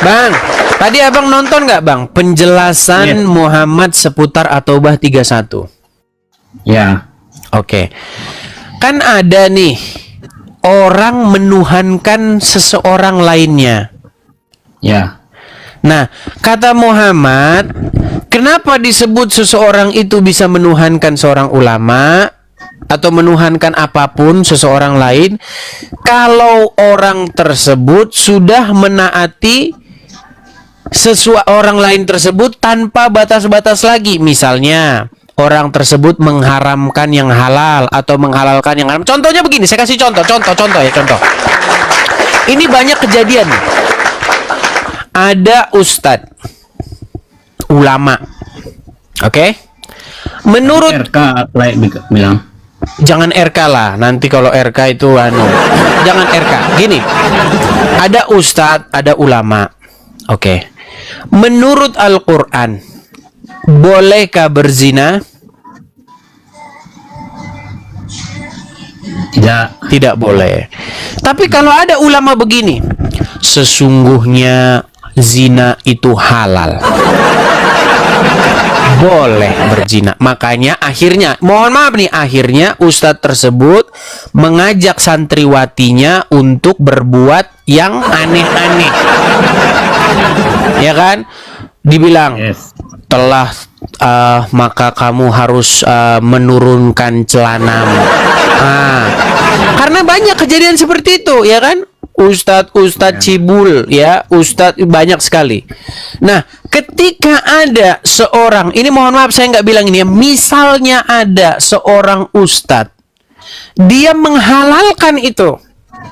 Bang, tadi abang nonton nggak bang penjelasan Muhammad seputar At-Taubah 31? Ya. Oke. Kan ada nih orang menuhankan seseorang lainnya. Ya. Nah, kata Muhammad, kenapa disebut seseorang itu bisa menuhankan seorang ulama atau menuhankan apapun seseorang lain kalau orang tersebut sudah menaati orang lain tersebut tanpa batas-batas lagi. Misalnya, orang tersebut mengharamkan yang halal atau menghalalkan yang haram. Contohnya begini, saya kasih contoh ya. Ini banyak kejadian. Ada ustadz, ulama, oke? Menurut RK bilang. Jangan RK lah, nanti kalau RK itu jangan RK. Gini, ada ustadz, ada ulama, oke? Menurut Al-Quran, bolehkah berzina? Tidak boleh. Tapi kalau ada ulama begini, sesungguhnya zina itu halal, boleh berzina. Makanya akhirnya, mohon maaf nih, akhirnya ustadz tersebut mengajak santriwatinya untuk berbuat yang aneh-aneh. Ya kan? Dibilang, telah maka kamu harus menurunkan celanamu. Karena banyak kejadian seperti itu, ya kan? Ustadz cibul, ya, ustadz banyak sekali. Nah, ketika ada seorang, ini mohon maaf saya nggak bilang ini ya, misalnya ada seorang ustadz, dia menghalalkan itu,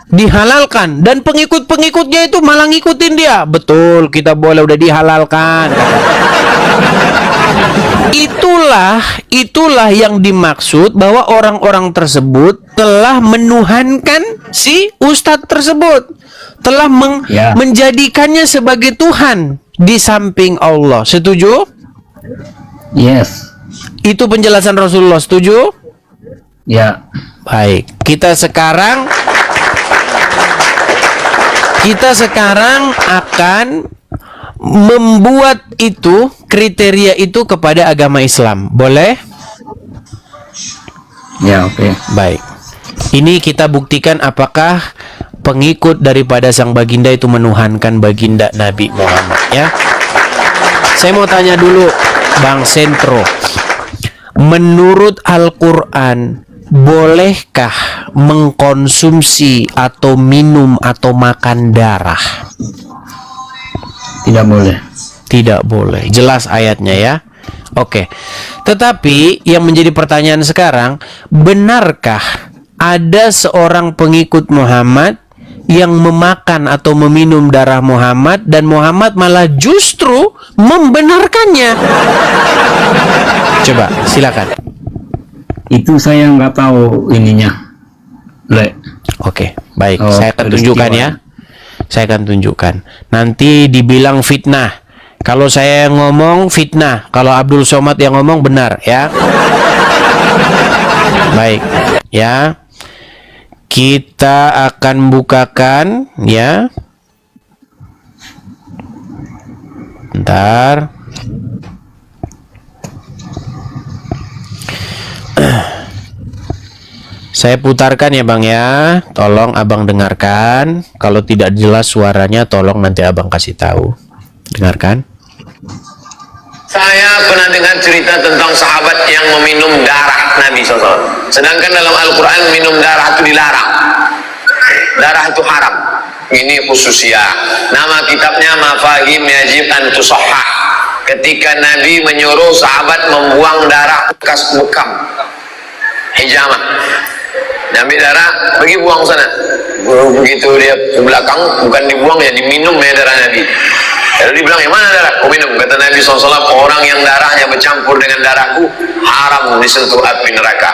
dihalalkan, dan pengikut-pengikutnya itu malah ngikutin dia. Betul, kita boleh, udah dihalalkan. Itulah yang dimaksud bahwa orang-orang tersebut telah menuhankan si ustadz tersebut, telah menjadikannya sebagai Tuhan di samping Allah. Setuju? Yes. Itu penjelasan Rasulullah. Setuju? Ya. Baik. Kita sekarang akan membuat itu, kriteria itu kepada agama Islam. Boleh? Ya, oke. Baik. Ini kita buktikan apakah pengikut daripada sang baginda itu menuhankan baginda Nabi Muhammad, ya. Saya mau tanya dulu, Bang Sentro. Menurut Al-Quran, bolehkah mengkonsumsi atau minum atau makan darah? Tidak boleh. Tidak boleh. Jelas ayatnya, ya. Oke. Tetapi yang menjadi pertanyaan sekarang, benarkah ada seorang pengikut Muhammad yang memakan atau meminum darah Muhammad dan Muhammad malah justru membenarkannya? Coba, silakan. Itu saya nggak tahu ininya. Oke, baik. Saya akan tunjukkan, ya. Saya akan tunjukkan. Nanti dibilang fitnah. Kalau saya ngomong fitnah, kalau Abdul Somad yang ngomong benar, ya. Baik, ya. Kita akan bukakan, ya. Bentar. Saya putarkan ya Bang, ya. Tolong Abang dengarkan. Kalau tidak jelas suaranya, tolong nanti Abang kasih tahu. Dengarkan. Saya pernah dengar cerita tentang sahabat yang meminum darah Nabi SAW. Sedangkan dalam Al-Quran minum darah itu dilarang. Darah itu haram. Ini khususnya. Nama kitabnya Mafahim Yajib an Tusahhah. Ketika Nabi menyuruh sahabat membuang darah bekas bekam, hijamah. Ambil darah, pergi buang sana. Begitu dia ke belakang, bukan dibuang ya, diminum ya darah Nabi. Lalu dibilang, yang mana darah? Kau minum. Kata Nabi SAW, orang yang darahnya bercampur dengan darahku haram disentuh api neraka.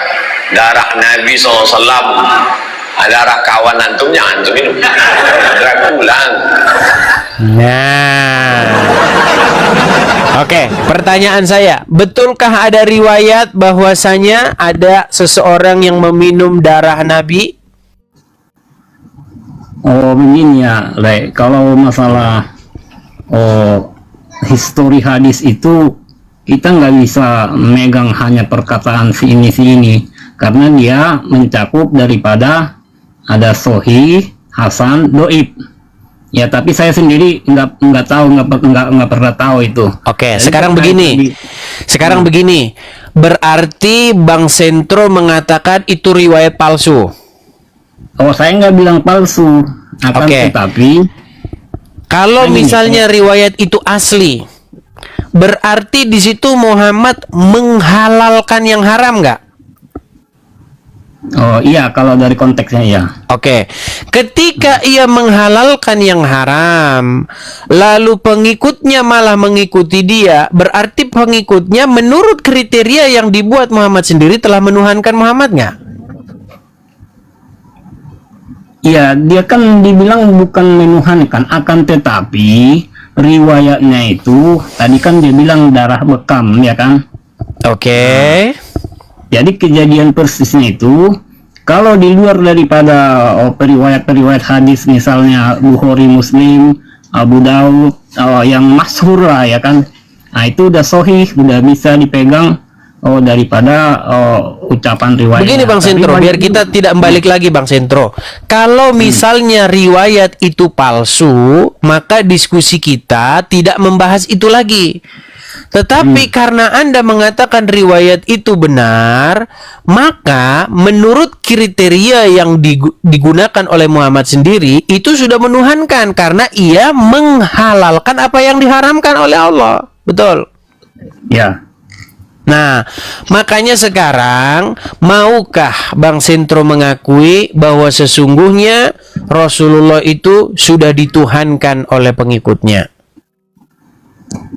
Darah Nabi SAW, darah kawan antum jangan antum minum. Dracula. Nah, oke, pertanyaan saya, betulkah ada riwayat bahwasanya ada seseorang yang meminum darah Nabi? Oh, begini ya, kalau masalah histori hadis itu kita nggak bisa megang hanya perkataan si ini, karena dia mencakup daripada ada sohih, hasan, doib. Ya, tapi saya sendiri nggak tahu, nggak pernah tahu itu. Oke, Jadi sekarang begini. Berarti Bang Sentro mengatakan itu riwayat palsu. Oh, saya nggak bilang palsu, akan Oke. tetapi Kalau Ini, misalnya riwayat itu asli, berarti di situ Muhammad menghalalkan yang haram nggak? oh iya, kalau dari konteksnya ya. Oke, ketika ia menghalalkan yang haram, lalu pengikutnya malah mengikuti dia, berarti pengikutnya menurut kriteria yang dibuat Muhammad sendiri telah menuhankan Muhammad nggak? Iya, dia kan dibilang bukan menuhankan, akan tetapi riwayatnya itu tadi kan dia bilang darah bekam, ya kan? Oke. Jadi kejadian persisnya itu kalau di luar daripada periwayat-periwayat hadis, misalnya Bukhari, Muslim, Abu Daud, yang masyhur lah, ya kan? Nah, itu udah sahih, udah bisa dipegang daripada ucapan riwayat. Begini Bang Sentro, biar kita tidak balik lagi Bang Sentro. Kalau misalnya riwayat itu palsu, maka diskusi kita tidak membahas itu lagi. Tetapi karena Anda mengatakan riwayat itu benar, maka menurut kriteria yang digunakan oleh Muhammad sendiri, itu sudah menuhankan karena ia menghalalkan apa yang diharamkan oleh Allah. Betul? Ya. Nah, makanya sekarang maukah Bang Sentro mengakui bahwa sesungguhnya Rasulullah itu sudah dituhankan oleh pengikutnya?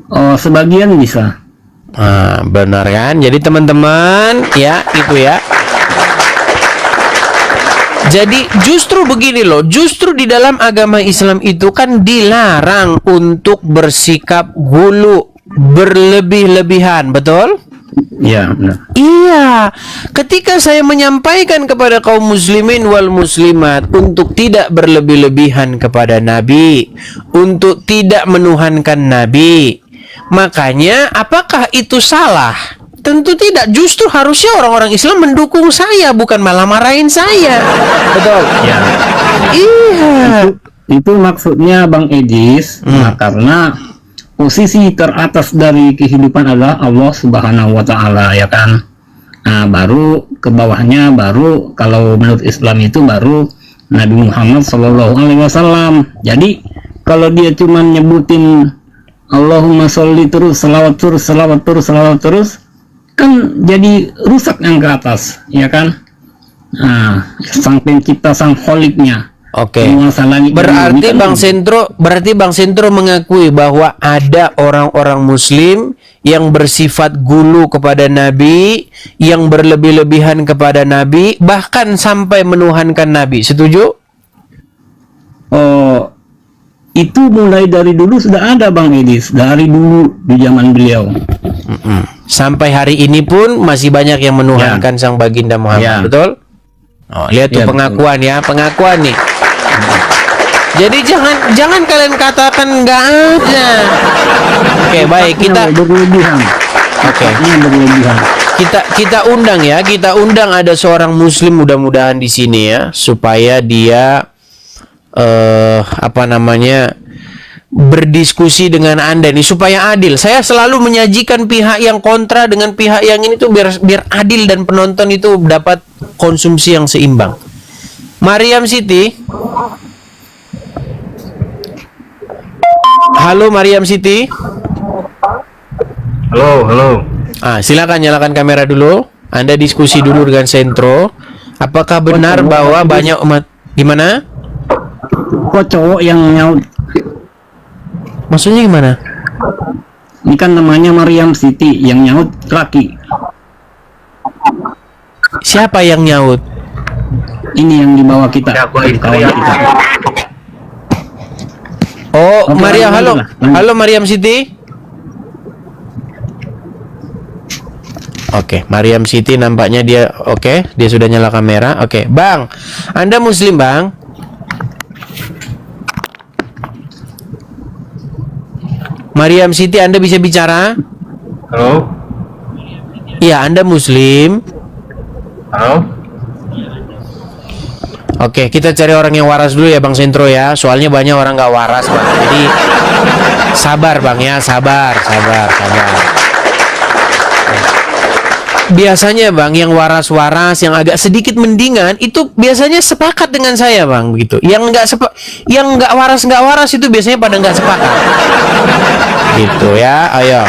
Oh, sebagian bisa. Nah, benar kan? Jadi teman-teman, ya itu ya. Jadi justru begini loh, justru di dalam agama Islam itu kan dilarang untuk bersikap gulu, berlebih-lebihan, betul? Ya, benar. Iya, ketika saya menyampaikan kepada kaum muslimin wal muslimat untuk tidak berlebih-lebihan kepada Nabi, untuk tidak menuhankan Nabi, makanya apakah itu salah? Tentu tidak, justru harusnya orang-orang Islam mendukung saya, bukan malah marahin saya. Betul? Ya. Iya. Itu maksudnya Bang Edis, nah, karena posisi teratas dari kehidupan adalah Allah Subhanahu wa Ta'ala, ya kan? Nah, baru ke bawahnya, baru kalau menurut Islam itu baru Nabi Muhammad SAW. Jadi kalau dia cuma nyebutin Allahumma sholli terus, salawat terus, salawat terus, salawat terus, kan jadi rusak yang ke atas, ya kan? Nah, sang pencipta, sang kholiknya. Oke. Berarti Berarti Bang Sentro mengakui bahwa ada orang-orang muslim yang bersifat gulu kepada Nabi, yang berlebih-lebihan kepada Nabi, bahkan sampai menuhankan Nabi. Setuju? Oh, itu mulai dari dulu sudah ada Bang Edis, dari dulu di zaman beliau. Sampai hari ini pun masih banyak yang menuhankan sang baginda Muhammad, Ya. betul? Oh, lihat tuh Ya, pengakuan ya, pengakuan nih. Jadi jangan kalian katakan nggak ada. Oke, baik, kita berlebihan. Oke. Berlebihan. kita undang ya, kita undang ada seorang muslim mudah-mudahan di sini ya, supaya dia berdiskusi dengan Anda nih supaya adil. Saya selalu menyajikan pihak yang kontra dengan pihak yang ini tuh biar adil dan penonton itu dapat konsumsi yang seimbang. Mariam Siti. Halo Mariam Siti. Halo. Silakan nyalakan kamera dulu. Anda diskusi dulu dengan Sentro. Apakah benar bahwa banyak umat gimana? Kok cowok yang nyaut? Maksudnya gimana? Ini kan namanya Mariam Siti, yang nyaut laki. Siapa yang nyaut? Ini yang dibawa kita, kawan kita. Oh, Oke, Maria, halo. lanjut. Halo Mariam Siti. Oke, Mariam Siti nampaknya dia dia sudah nyala kamera. Oke, Bang. Anda muslim, Bang? Mariam Siti, Anda bisa bicara? Halo? Iya, Anda Muslim. Halo? Oke, kita cari orang yang waras dulu ya Bang Sentro ya. Soalnya banyak orang nggak waras Bang. Jadi sabar Bang ya, sabar. Biasanya Bang yang waras-waras, yang agak sedikit mendingan itu biasanya sepakat dengan saya Bang begitu. Yang nggak waras itu biasanya pada nggak sepakat. Gitu ya, ayo.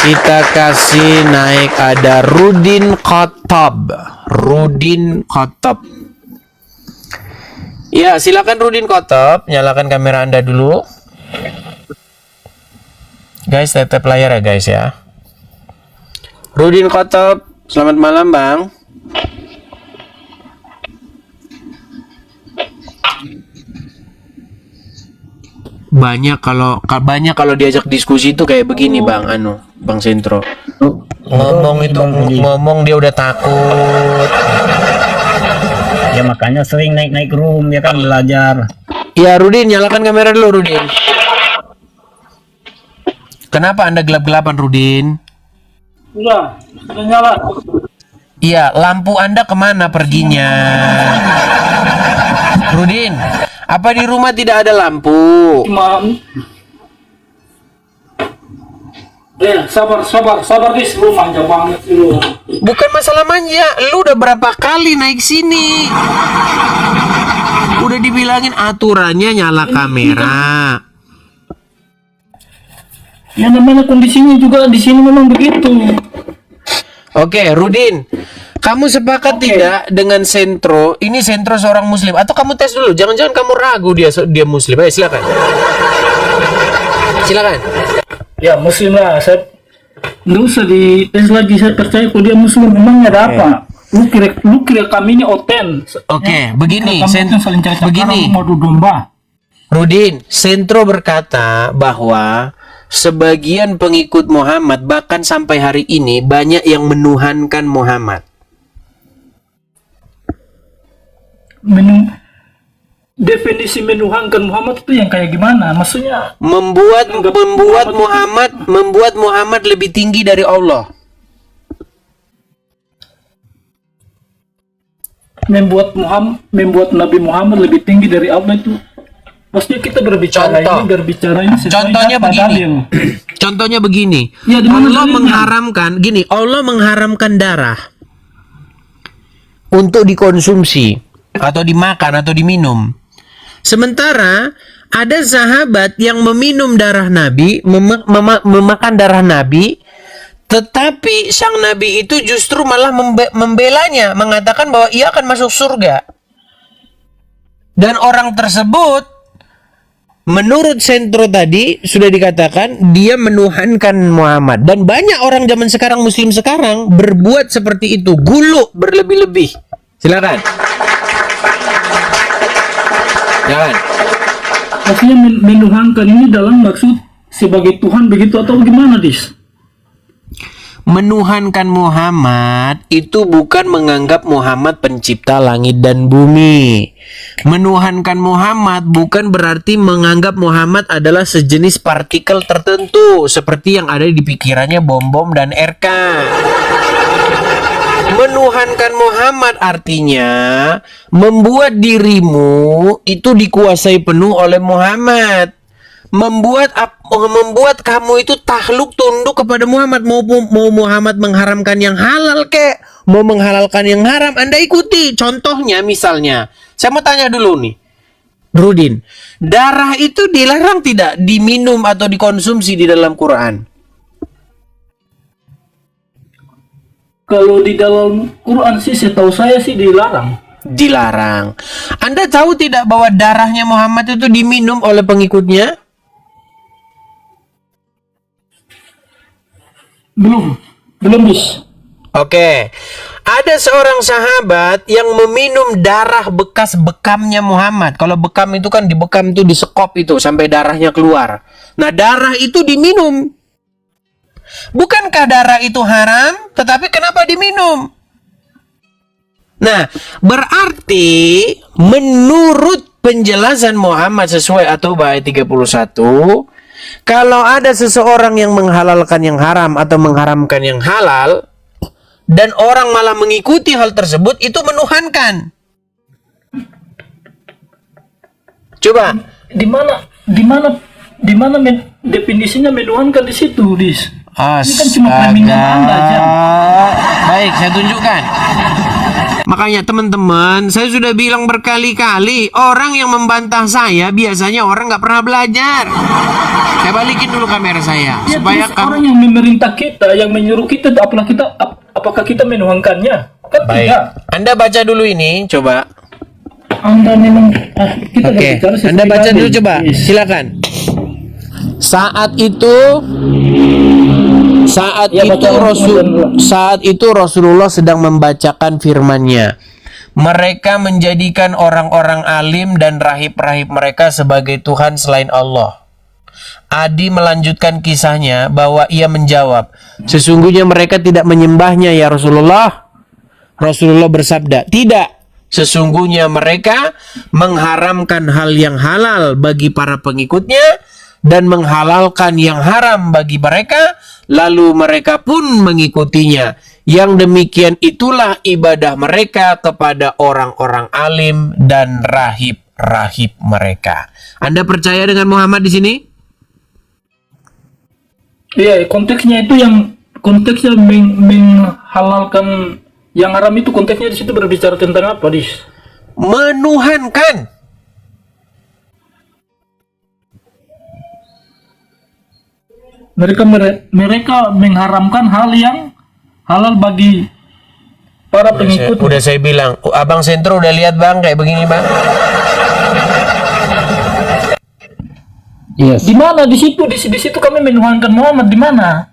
Kita kasih naik, ada Rudin Khotob. Ya, silakan Rudin Khotob, nyalakan kamera Anda dulu. Guys, tap layar ya guys ya. Rudin Khotob, selamat malam Bang. Banyak kalau diajak diskusi itu kayak begini Bang Bang Sentro. Ngomong dia udah takut. Ya makanya sering naik room ya kan, belajar. Ya Rudin, nyalakan kamera dulu Rudin. Kenapa Anda gelap-gelapan Rudin? Udah nyala. Iya, lampu Anda kemana perginya? Rudin, apa di rumah tidak ada lampu? Imam. Sabar dis, lu manja banget lu. Bukan masalah manja, lu udah berapa kali naik sini? Udah dibilangin aturannya nyala kamera. Ya namanya kondisinya juga di sini memang begitu. Oke, Rudin, kamu sepakat tidak dengan Sentro? Ini Sentro seorang Muslim, atau kamu tes dulu? Jangan-jangan kamu ragu dia Muslim. Ayo silakan. Ya Muslim lah, saya nggak usah dites lagi. Saya percaya kalau dia Muslim. Memangnya ada apa? Lu kira kami ini oten? Oke, begini, begini. Mau domba. Rudin, Sentro berkata bahwa sebagian pengikut Muhammad bahkan sampai hari ini banyak yang menuhankan Muhammad. Definisi menuhankan Muhammad itu yang kayak gimana? Maksudnya membuat Muhammad lebih tinggi dari Allah. Membuat Nabi Muhammad lebih tinggi dari Allah itu. Maksudnya kita berbicara ini Contohnya begini. Ya, Allah mengharamkan darah untuk dikonsumsi atau dimakan atau diminum. Sementara ada sahabat yang meminum darah Nabi, memakan darah Nabi, tetapi sang Nabi itu justru malah membelanya, mengatakan bahwa ia akan masuk surga. Dan orang tersebut, menurut Sentro tadi sudah dikatakan dia menuhankan Muhammad, dan banyak orang zaman sekarang, Muslim sekarang berbuat seperti itu, gulu berlebih-lebih. Silakan. Maksudnya menuhankan ini dalam maksud sebagai Tuhan begitu atau gimana, Dis? Menuhankan Muhammad itu bukan menganggap Muhammad pencipta langit dan bumi. Menuhankan Muhammad bukan berarti menganggap Muhammad adalah sejenis partikel tertentu seperti yang ada di pikirannya bom-bom dan RK. Menuhankan Muhammad artinya membuat dirimu itu dikuasai penuh oleh Muhammad. Membuat kamu itu takluk tunduk kepada Muhammad. Mau Muhammad mengharamkan yang halal kek, mau menghalalkan yang haram, Anda ikuti. Contohnya misalnya, saya mau tanya dulu nih, Rudin, darah itu dilarang tidak diminum atau dikonsumsi di dalam Quran? Kalau di dalam Quran sih setahu saya sih dilarang. Dilarang. Anda tahu tidak bahwa darahnya Muhammad itu diminum oleh pengikutnya? Belum bis. Oke. Ada seorang sahabat yang meminum darah bekas bekamnya Muhammad. Kalau bekam itu kan dibekam itu, disekop itu sampai darahnya keluar. Nah, darah itu diminum. Bukankah darah itu haram? Tetapi kenapa diminum? Nah, berarti menurut penjelasan Muhammad sesuai At-Taubah ayat 31, Kalau ada seseorang yang menghalalkan yang haram atau mengharamkan yang halal, dan orang malah mengikuti hal tersebut, itu menuhankan. Coba. Di mana definisinya menuhankan di situ, Dis? Ini kan cuma framing Anda aja. Baik, saya tunjukkan. Makanya teman-teman, saya sudah bilang berkali-kali, orang yang membantah saya biasanya orang nggak pernah belajar. Saya balikin dulu kamera saya Ya, supaya terus orang yang memerintah kita, yang menyuruh kita, apakah kita menuhankannya? Kan Baik. tidak. Anda baca dulu ini, coba. Anda memang kita Oke, berbicara sesuai Anda baca tadi. dulu coba. Yes. Silakan. Ya, baca Saat itu Rasulullah sedang membacakan firman-Nya. Mereka menjadikan orang-orang alim dan rahib-rahib mereka sebagai Tuhan selain Allah. Adi melanjutkan kisahnya bahwa ia menjawab, sesungguhnya mereka tidak menyembahnya ya Rasulullah. Rasulullah bersabda, tidak. Sesungguhnya mereka mengharamkan hal yang halal bagi para pengikutnya dan menghalalkan yang haram bagi mereka, lalu mereka pun mengikutinya. Yang demikian itulah ibadah mereka kepada orang-orang alim dan rahib-rahib mereka. Anda percaya dengan Muhammad di sini? Iya, konteksnya menghalalkan yang haram itu, konteksnya di situ berbicara tentang apa, Dis? Menuhankan. Mereka mengharamkan hal yang halal bagi para pengikut. Udah saya bilang, Abang Sentro udah lihat Bang kayak begini Bang. Yes. Di mana di situ kami menuhankan Muhammad, di mana?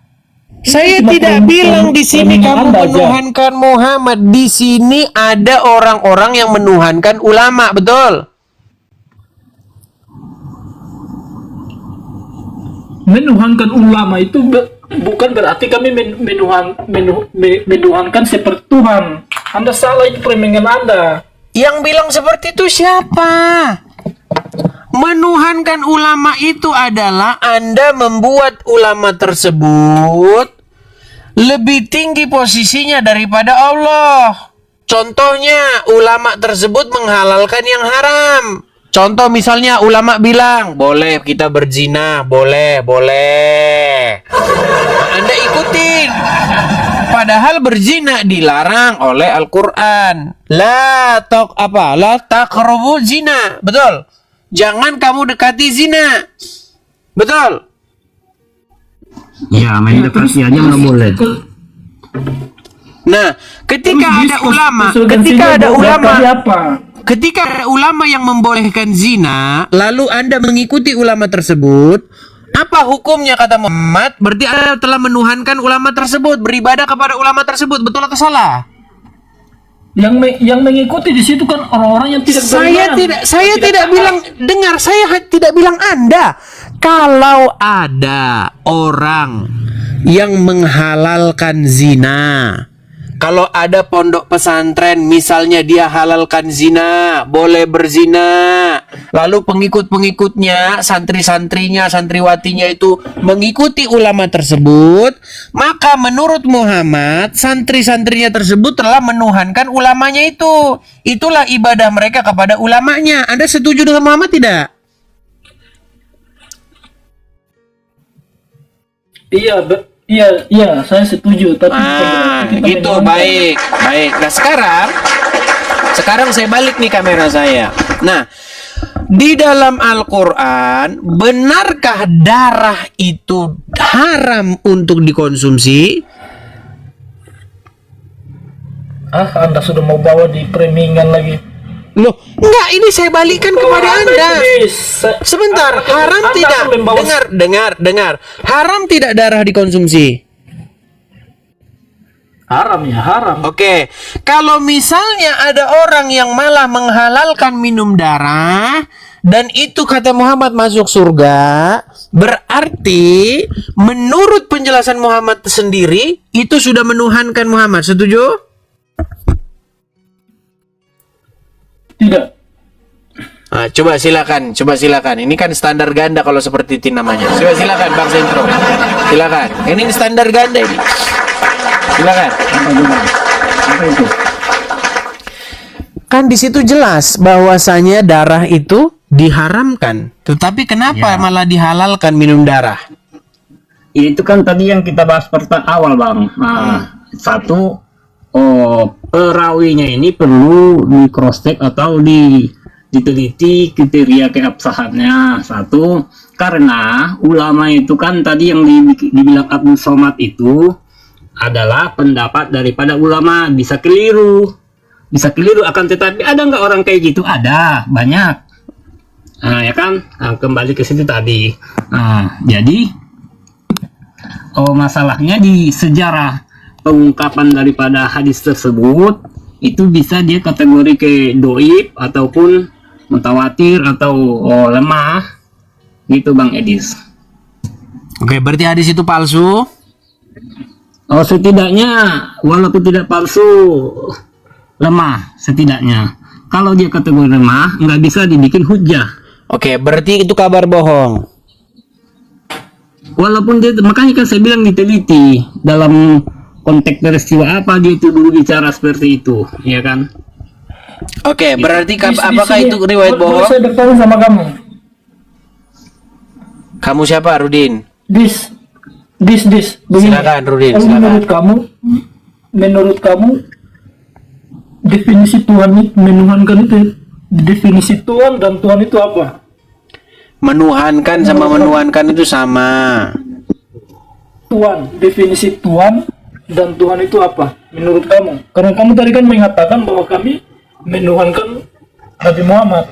Saya Cuma tidak bilang di sini kamu Anda aja. menuhankan Muhammad. Di sini ada orang-orang yang menuhankan ulama, betul? Menuhankan ulama itu bukan berarti kami menuhankan seperti Tuhan. Anda salah, itu framing Anda. Yang bilang seperti itu siapa? Menuhankan ulama itu adalah Anda membuat ulama tersebut lebih tinggi posisinya daripada Allah. Contohnya, ulama tersebut menghalalkan yang haram. Contoh misalnya ulama bilang, boleh kita berzina, boleh. Nah, Anda ikutin. Padahal berzina dilarang oleh Al-Quran. La taqrabu zina. Betul. Jangan kamu dekati zina. Betul. Ya, main dekati aja nggak boleh. Nah, ketika ada ulama yang membolehkan zina, lalu Anda mengikuti ulama tersebut, apa hukumnya kata Muhammad? Berarti Anda telah menuhankan ulama tersebut, beribadah kepada ulama tersebut, betul atau salah? Yang mengikuti di situ kan orang-orang yang tidak beriman. Saya tidak bilang dengar, saya tidak bilang Anda. Kalau ada orang yang menghalalkan zina, kalau ada pondok pesantren misalnya dia halalkan zina, boleh berzina, lalu pengikut-pengikutnya, santri-santrinya, santriwatinya itu mengikuti ulama tersebut, maka menurut Muhammad, santri-santrinya tersebut telah menuhankan ulamanya itu. Itulah ibadah mereka kepada ulamanya. Anda setuju dengan Muhammad tidak? Iya, saya setuju. Tapi gitu, baik. Nah, sekarang saya balik nih kamera saya. Nah, di dalam Al-Quran, benarkah darah itu haram untuk dikonsumsi? Anda sudah mau bawa di premingan lagi. Loh, enggak, ini saya balikan kepada Anda. Sebentar, haram tidak? Dengar. Haram tidak darah dikonsumsi? Haram ya, haram. Oke, kalau misalnya ada orang yang malah menghalalkan minum darah, dan itu kata Muhammad masuk surga, berarti menurut penjelasan Muhammad sendiri, itu sudah menuhankan Muhammad. Setuju? Tidak. Ah, coba silakan. Ini kan standar ganda kalau seperti itu namanya. Coba silakan Bang Sentro. Silakan. Ini standar ganda ini. Silakan. Apa itu? Kan di situ jelas bahwasanya darah itu diharamkan. Tetapi kenapa malah dihalalkan minum darah? Itu kan tadi yang kita bahas awal, Bang. Nah, satu, perawinya ini perlu di cross check atau diteliti kriteria keabsahannya. Satu, karena ulama itu kan tadi yang dibilang Abdul Somad itu adalah pendapat daripada ulama, bisa keliru akan tetapi ada nggak orang kayak gitu? Ada, banyak. Nah, ya kan, nah, kembali ke situ tadi. Nah, jadi masalahnya di sejarah pengungkapan daripada hadis tersebut itu bisa dia kategori ke doib ataupun mutawatir atau lemah gitu, Bang Edis. Oke, berarti hadis itu palsu. Setidaknya walaupun tidak palsu, lemah setidaknya. Kalau dia kategori lemah, nggak bisa dibikin hujah. Oke, berarti itu kabar bohong. Walaupun dia, makanya kan saya bilang diteliti dalam konteks peristiwa apa dia itu dulu bicara seperti itu, ya kan? Oke, berarti Di apakah sini, itu riwayat boleh bohong? saya bertanya sama kamu. Kamu siapa, Rudin? Dis. Begini. Silakan, Rudin. Kalau Silakan. menurut kamu definisi Tuhan itu menuhankan itu, definisi Tuhan dan Tuhan itu apa? Menuhankan sama menuhankan itu sama. Tuhan, definisi Tuhan dan Tuhan itu apa menurut kamu? Karena kamu tadi kan mengatakan bahwa kami menuhankan Nabi Muhammad.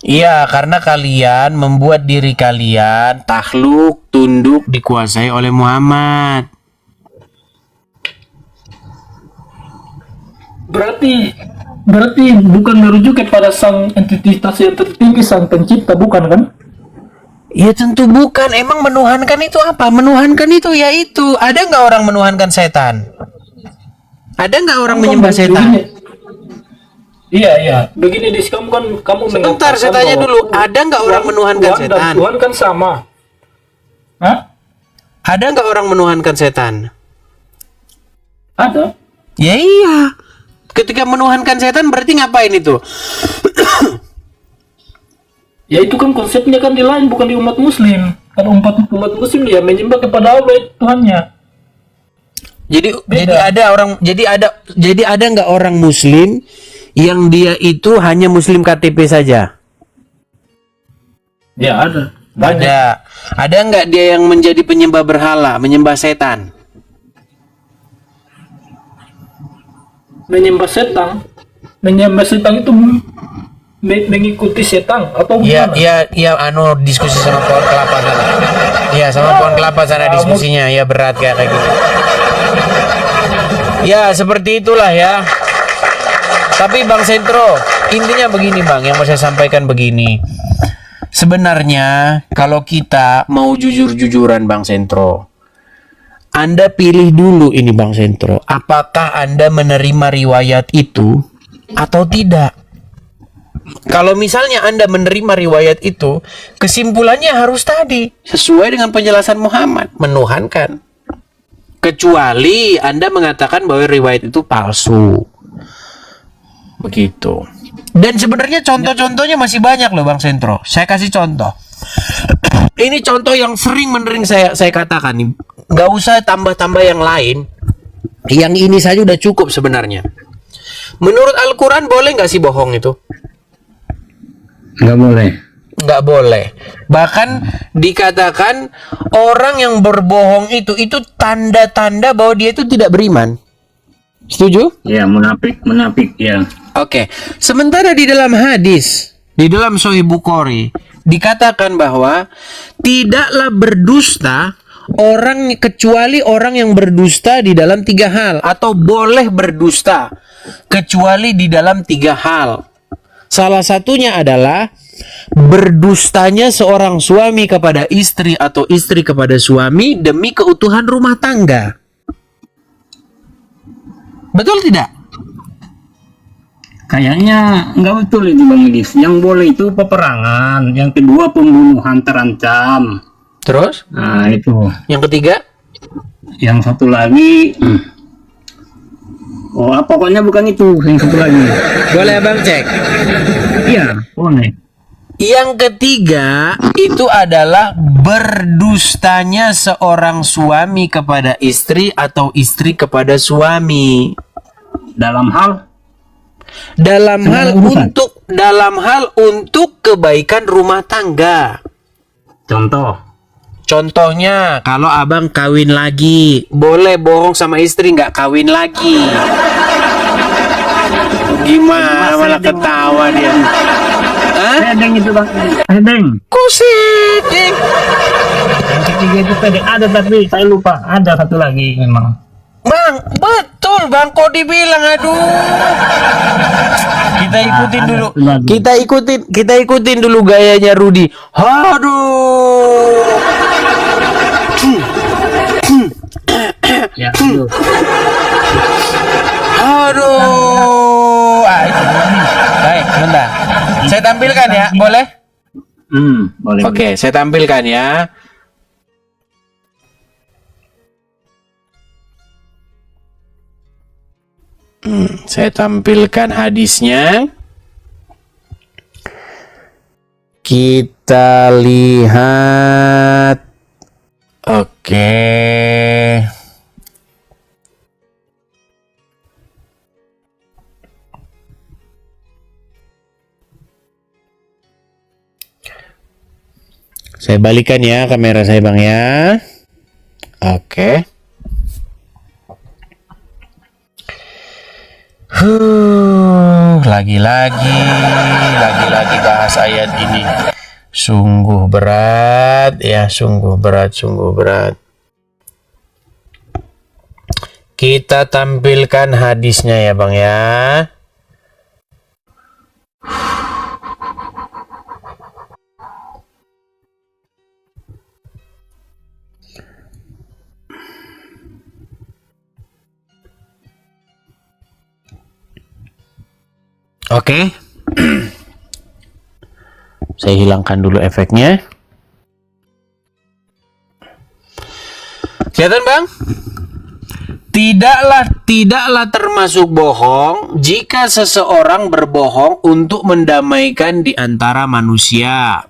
Iya, karena kalian membuat diri kalian takluk, tunduk, dikuasai oleh Muhammad. Berarti bukan merujuk kepada sang entitas yang tertinggi, sang pencipta, bukan kan? Ya tentu bukan. Emang menuhankan itu apa? Menuhankan itu yaitu, ada nggak orang menuhankan setan? Ada nggak orang menyembah setan? Iya. Begini Dis, kamu Sebentar, saya tanya dulu. Ada nggak orang menuhankan Tuhan setan? dan Tuhan kan sama. Hah? Ada nggak orang menuhankan setan? Ada. Ya iya. Ketika menuhankan setan berarti ngapain itu? Ya itu kan konsepnya kan di lain, bukan di umat muslim. Kan umat muslim ya menyembah kepada Allah Tuhannya. Jadi ada nggak orang muslim yang dia itu hanya muslim KTP saja? Ya ada. Ada nggak dia yang menjadi penyembah berhala, menyembah setan? Menyembah setan itu mengikuti setan atau Iya, gimana? diskusi sama pohon kelapa sana. Iya, sama pohon kelapa sana diskusinya. Ya berat kayak gitu. Ya, seperti itulah ya. Tapi Bang Sentro, intinya begini Bang, yang mau saya sampaikan begini. Sebenarnya kalau kita mau jujur-jujuran Bang Sentro, Anda pilih dulu ini Bang Sentro, apakah Anda menerima riwayat itu atau tidak? Kalau misalnya Anda menerima riwayat itu, kesimpulannya harus tadi sesuai dengan penjelasan Muhammad, menuhankan. Kecuali Anda mengatakan bahwa riwayat itu palsu. Begitu. Dan sebenarnya contoh-contohnya masih banyak loh Bang Sentro. Saya kasih contoh. Ini contoh yang sering saya katakan nih. Nggak usah tambah-tambah yang lain. Yang ini saja udah cukup sebenarnya. Menurut Al-Quran boleh nggak sih bohong itu? Nggak boleh. Nggak boleh. Bahkan dikatakan orang yang berbohong itu tanda-tanda bahwa dia itu tidak beriman. Setuju? Ya, munafik ya. Oke. Sementara di dalam hadis, di dalam Sahih Bukhari dikatakan bahwa tidaklah berdusta orang kecuali orang yang berdusta di dalam 3 hal, atau boleh berdusta kecuali di dalam 3 hal. Salah satunya adalah berdustanya seorang suami kepada istri atau istri kepada suami demi keutuhan rumah tangga. Betul tidak? Kayaknya nggak betul itu Bang Edis. Yang boleh itu peperangan, yang kedua pembunuhan terancam. Terus Nah itu. yang ketiga? Yang satu lagi, oh pokoknya bukan itu. Yang satu lagi. Boleh abang cek. Iya, boleh. Yang ketiga itu adalah berdustanya seorang suami kepada istri atau istri kepada suami. Dalam hal Dalam urusan. dalam hal untuk kebaikan rumah tangga. contoh. Contohnya, kalau abang kawin lagi, boleh bohong sama istri, nggak kawin lagi. Gimana malah ketawa dia? Hah? Sedeng itu Bang. Sedeng. Kok sedih? Yang ketiga itu sedeng ada tapi saya lupa. Ada satu lagi memang. Bang, betul bang, kok dibilang aduh. Kita ikutin dulu. Kita ikutin dulu gayanya Rudi. Aduh. Ya, itu. Aduh. Ah, itu. Baik, bentar. Saya tampilkan ya, boleh? Boleh. Oke, saya tampilkan ya. Saya tampilkan hadisnya. Kita lihat. Oke. Saya balikan ya kamera saya bang ya. Oke. Lagi-lagi bahas ayat ini. Sungguh berat ya, sungguh berat. Kita tampilkan hadisnya ya bang ya. Oke. Saya hilangkan dulu efeknya. Kelihatan bang? Tidaklah termasuk bohong jika seseorang berbohong untuk mendamaikan di antara manusia.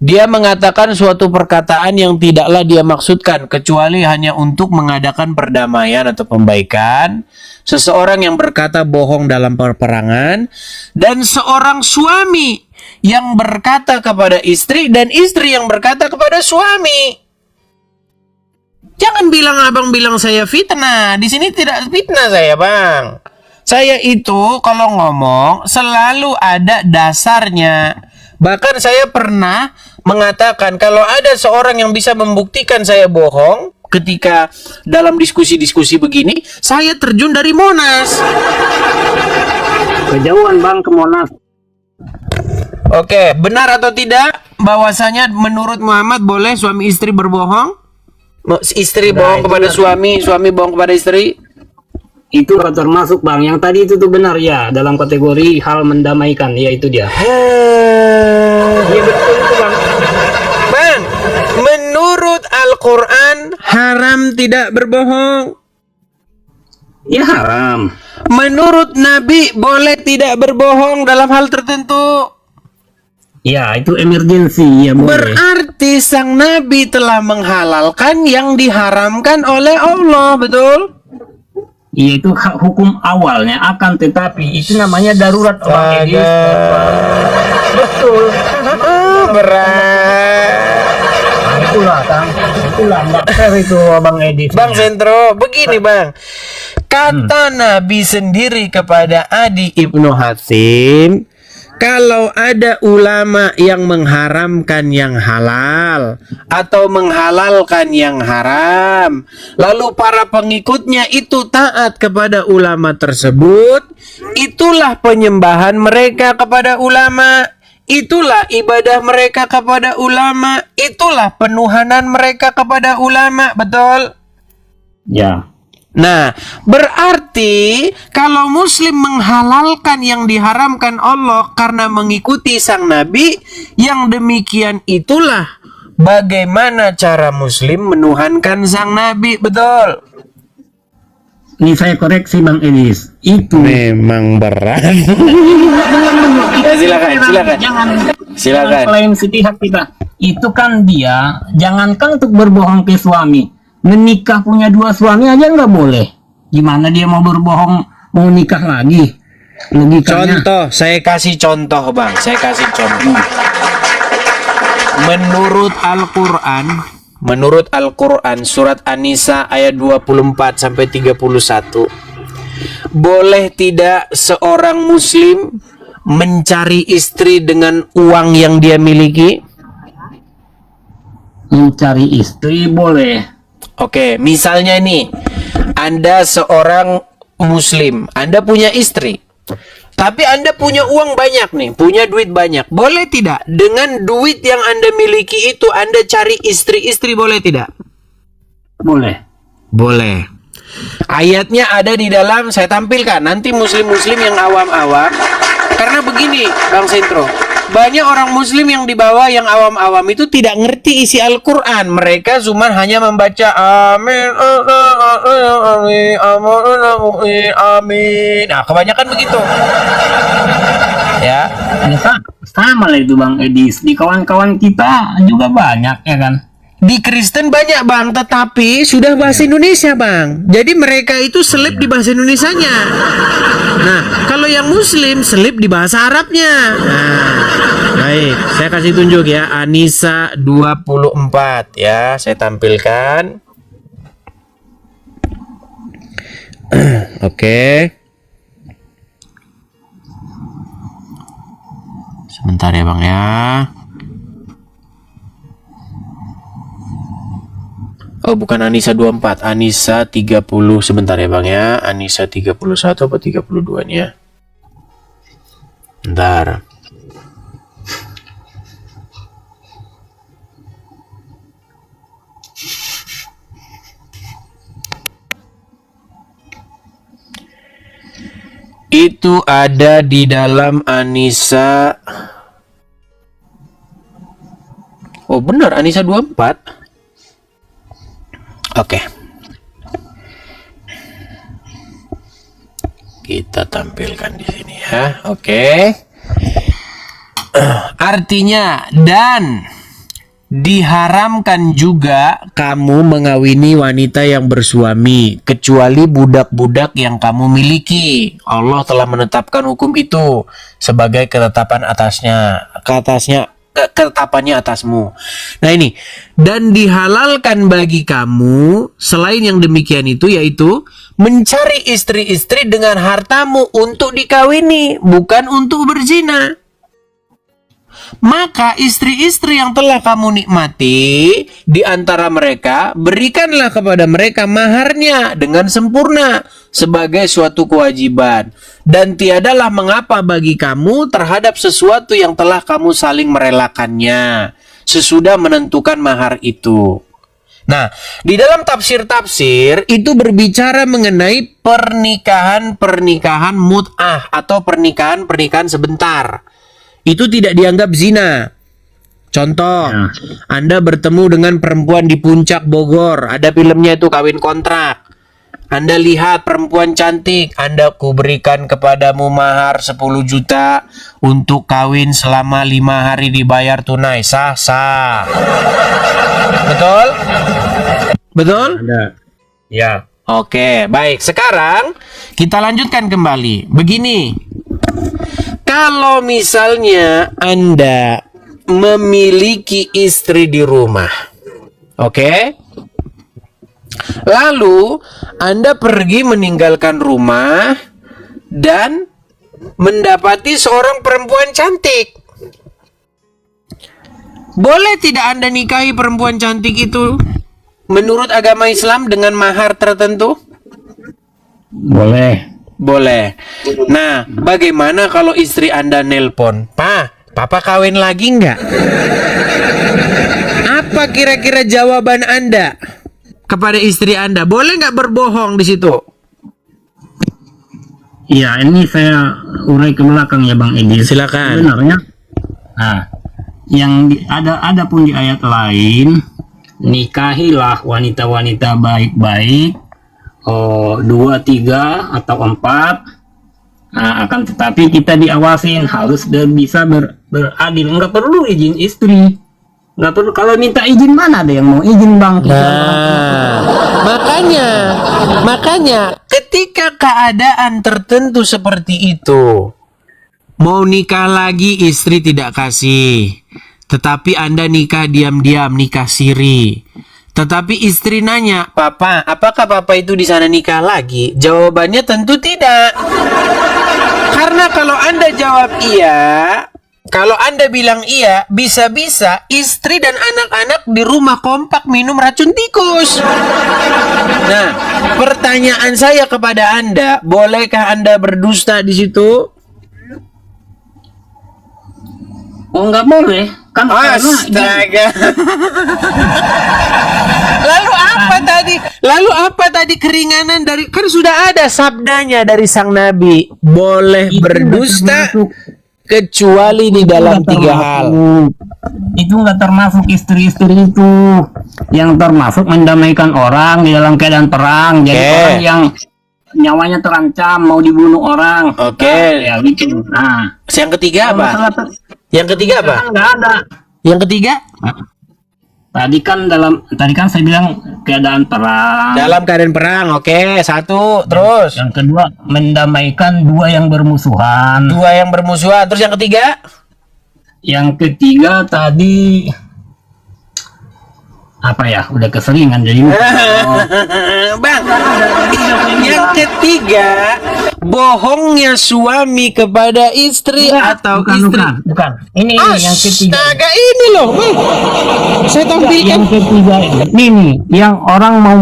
Dia mengatakan suatu perkataan yang tidaklah dia maksudkan kecuali hanya untuk mengadakan perdamaian atau pembaikan. Seseorang yang berkata bohong dalam peperangan, dan seorang suami yang berkata kepada istri dan istri yang berkata kepada suami. Jangan bilang abang bilang saya fitnah. Di sini tidak fitnah saya bang. Saya itu kalau ngomong selalu ada dasarnya. Bahkan saya pernah mengatakan kalau ada seorang yang bisa membuktikan saya bohong ketika dalam diskusi-diskusi begini, saya terjun dari Monas. Kejauhan bang ke Monas. Oke, benar atau tidak bahwasanya menurut Muhammad boleh suami istri berbohong? Istri bohong kepada suami, suami bohong kepada istri? Itu termasuk bang. Yang tadi itu tuh benar ya, dalam kategori hal mendamaikan, ya itu dia. Iya betul itu bang. Bang, menurut Al-Quran haram tidak berbohong. Ya haram. Menurut Nabi boleh tidak berbohong dalam hal tertentu. Ya itu emergency ya boleh. Berarti sang Nabi telah menghalalkan yang diharamkan oleh Allah, betul? Iya itu hukum awalnya, akan tetapi itu namanya darurat Bang Edis. Betul. Berat. Nah, itulah Kang. Itulah nggak fair itu Bang Edis. Bang Sentro, begini bang. Kata Nabi sendiri kepada Adi Ibnu Hatim, kalau ada ulama yang mengharamkan yang halal atau menghalalkan yang haram, lalu para pengikutnya itu taat kepada ulama tersebut, itulah penyembahan mereka kepada ulama, itulah ibadah mereka kepada ulama, itulah penuhanan mereka kepada ulama, betul? Ya. Nah, berarti kalau muslim menghalalkan yang diharamkan Allah karena mengikuti sang nabi, yang demikian itulah bagaimana cara muslim menuhankan sang nabi. Betul? Ini saya koreksi Bang Edis. Itu Memang berat. Ya, silakan. Klaim sepihak kita. Itu kan dia, jangankan untuk berbohong ke suami, menikah punya 2 suami aja nggak boleh. Gimana dia mau berbohong, mau nikah lagi? Logikanya. Contoh, saya kasih contoh Bang. Saya kasih contoh. Menurut Al-Quran surat An-Nisa ayat 24 sampai 31, boleh tidak seorang muslim mencari istri dengan uang yang dia miliki? Mencari istri boleh. Oke, misalnya nih, Anda seorang muslim, Anda punya istri, tapi Anda punya uang banyak nih, punya duit banyak. Boleh tidak dengan duit yang Anda miliki itu Anda cari istri-istri, boleh tidak? Boleh. Boleh. Ayatnya ada di dalam, saya tampilkan nanti muslim-muslim yang awam-awam. Karena begini Bang Sentro, banyak orang muslim yang di bawah yang awam-awam itu tidak ngerti isi Al-Quran. Mereka cuma hanya membaca amin, amin. Nah, kebanyakan begitu. Ya. Sama lah itu Bang Edis. Di kawan-kawan kita juga banyak ya kan. Di Kristen banyak Bang, tetapi sudah bahasa Indonesia Bang. Jadi mereka itu selip di bahasa Indonesianya. Nah, kalau yang Muslim selip di bahasa Arabnya. Nah, baik, saya kasih tunjuk ya, An-Nisa 24 ya, saya tampilkan. Oke. Sebentar ya Bang ya. Oh, bukan An-Nisa 24, An-Nisa 30. Sebentar ya Bang ya. An-Nisa 31 apa 32 nih ya? Bentar. Itu ada di dalam An-Nisa. Oh, benar An-Nisa 24. Oke. Kita tampilkan di sini ya. Oke. Artinya, dan diharamkan juga kamu mengawini wanita yang bersuami kecuali budak-budak yang kamu miliki. Allah telah menetapkan hukum itu sebagai ketetapan ketetapannya atasmu. Nah ini, dan dihalalkan bagi kamu selain yang demikian itu, yaitu mencari istri-istri dengan hartamu untuk dikawini, bukan untuk berzina. Maka istri-istri yang telah kamu nikmati di antara mereka, berikanlah kepada mereka maharnya dengan sempurna sebagai suatu kewajiban. Dan tiadalah mengapa bagi kamu terhadap sesuatu yang telah kamu saling merelakannya sesudah menentukan mahar itu. Nah, di dalam tafsir-tafsir itu berbicara mengenai pernikahan mut'ah atau pernikahan sebentar. Itu tidak dianggap zina. Contoh, Anda bertemu dengan perempuan di puncak Bogor, ada filmnya itu Kawin Kontrak. Anda lihat perempuan cantik, Anda kuberikan kepadamu mahar 10 juta untuk kawin selama 5 hari dibayar tunai. Sah. Betul? Betul? Ada. Ya. Oke, baik. Sekarang kita lanjutkan kembali. Begini. Kalau misalnya Anda memiliki istri di rumah, oke? Lalu Anda pergi meninggalkan rumah dan mendapati seorang perempuan cantik. Boleh tidak Anda nikahi perempuan cantik itu menurut agama Islam dengan mahar tertentu? Boleh. Boleh. Nah, bagaimana kalau istri Anda nelpon? Papa kawin lagi nggak? Apa kira-kira jawaban Anda? kepada istri Anda. Boleh nggak berbohong di situ? Iya, ini saya urai ke belakang ya Bang Edi. Silakan. Sebenarnya, nah, ada pun di ayat lain, nikahilah wanita-wanita baik-baik, 2, 3 atau 4. Nah, akan tetapi kita diawasin, harus bisa beradil. Nggak perlu izin istri. Nggak perlu. Kalau minta izin, mana ada yang mau izin Bang? Nah, makanya ketika keadaan tertentu seperti itu, mau nikah lagi istri tidak kasih, tetapi Anda nikah diam-diam, nikah siri. Tetapi istri nanya, "Papa, apakah papa itu di sana nikah lagi?" Jawabannya tentu tidak. Karena kalau Anda jawab iya, kalau Anda bilang iya, bisa-bisa istri dan anak-anak di rumah kompak minum racun tikus. Nah, pertanyaan saya kepada Anda, bolehkah Anda berdusta di situ? Oh, nggak boleh. Kan Astaga. Lalu apa tadi keringanan dari, kan sudah ada sabdanya dari sang Nabi, boleh berdusta kecuali di dalam 3 hal. Itu nggak termasuk istri-istri itu. Yang termasuk mendamaikan orang di dalam keadaan perang. Jadi orang yang nyawanya terancam mau dibunuh orang. Oke. Ya gitu. Nah, Yang ketiga apa? Yang ketiga apa? Nggak ada. Yang ketiga? Tadi kan saya bilang keadaan perang. Dalam keadaan perang. Oke, 1. Terus? Yang kedua, mendamaikan 2 yang bermusuhan. 2 yang bermusuhan. Terus yang ketiga? Yang ketiga tadi apa ya? Udah keseringan jadi. Bang, yang ketiga, bohongnya suami kepada istri atau istri. Bukan. Ini yang ketiga. Astaga, ini loh, Bang. Saya tampilkan. Yang ketiga ini, yang orang mau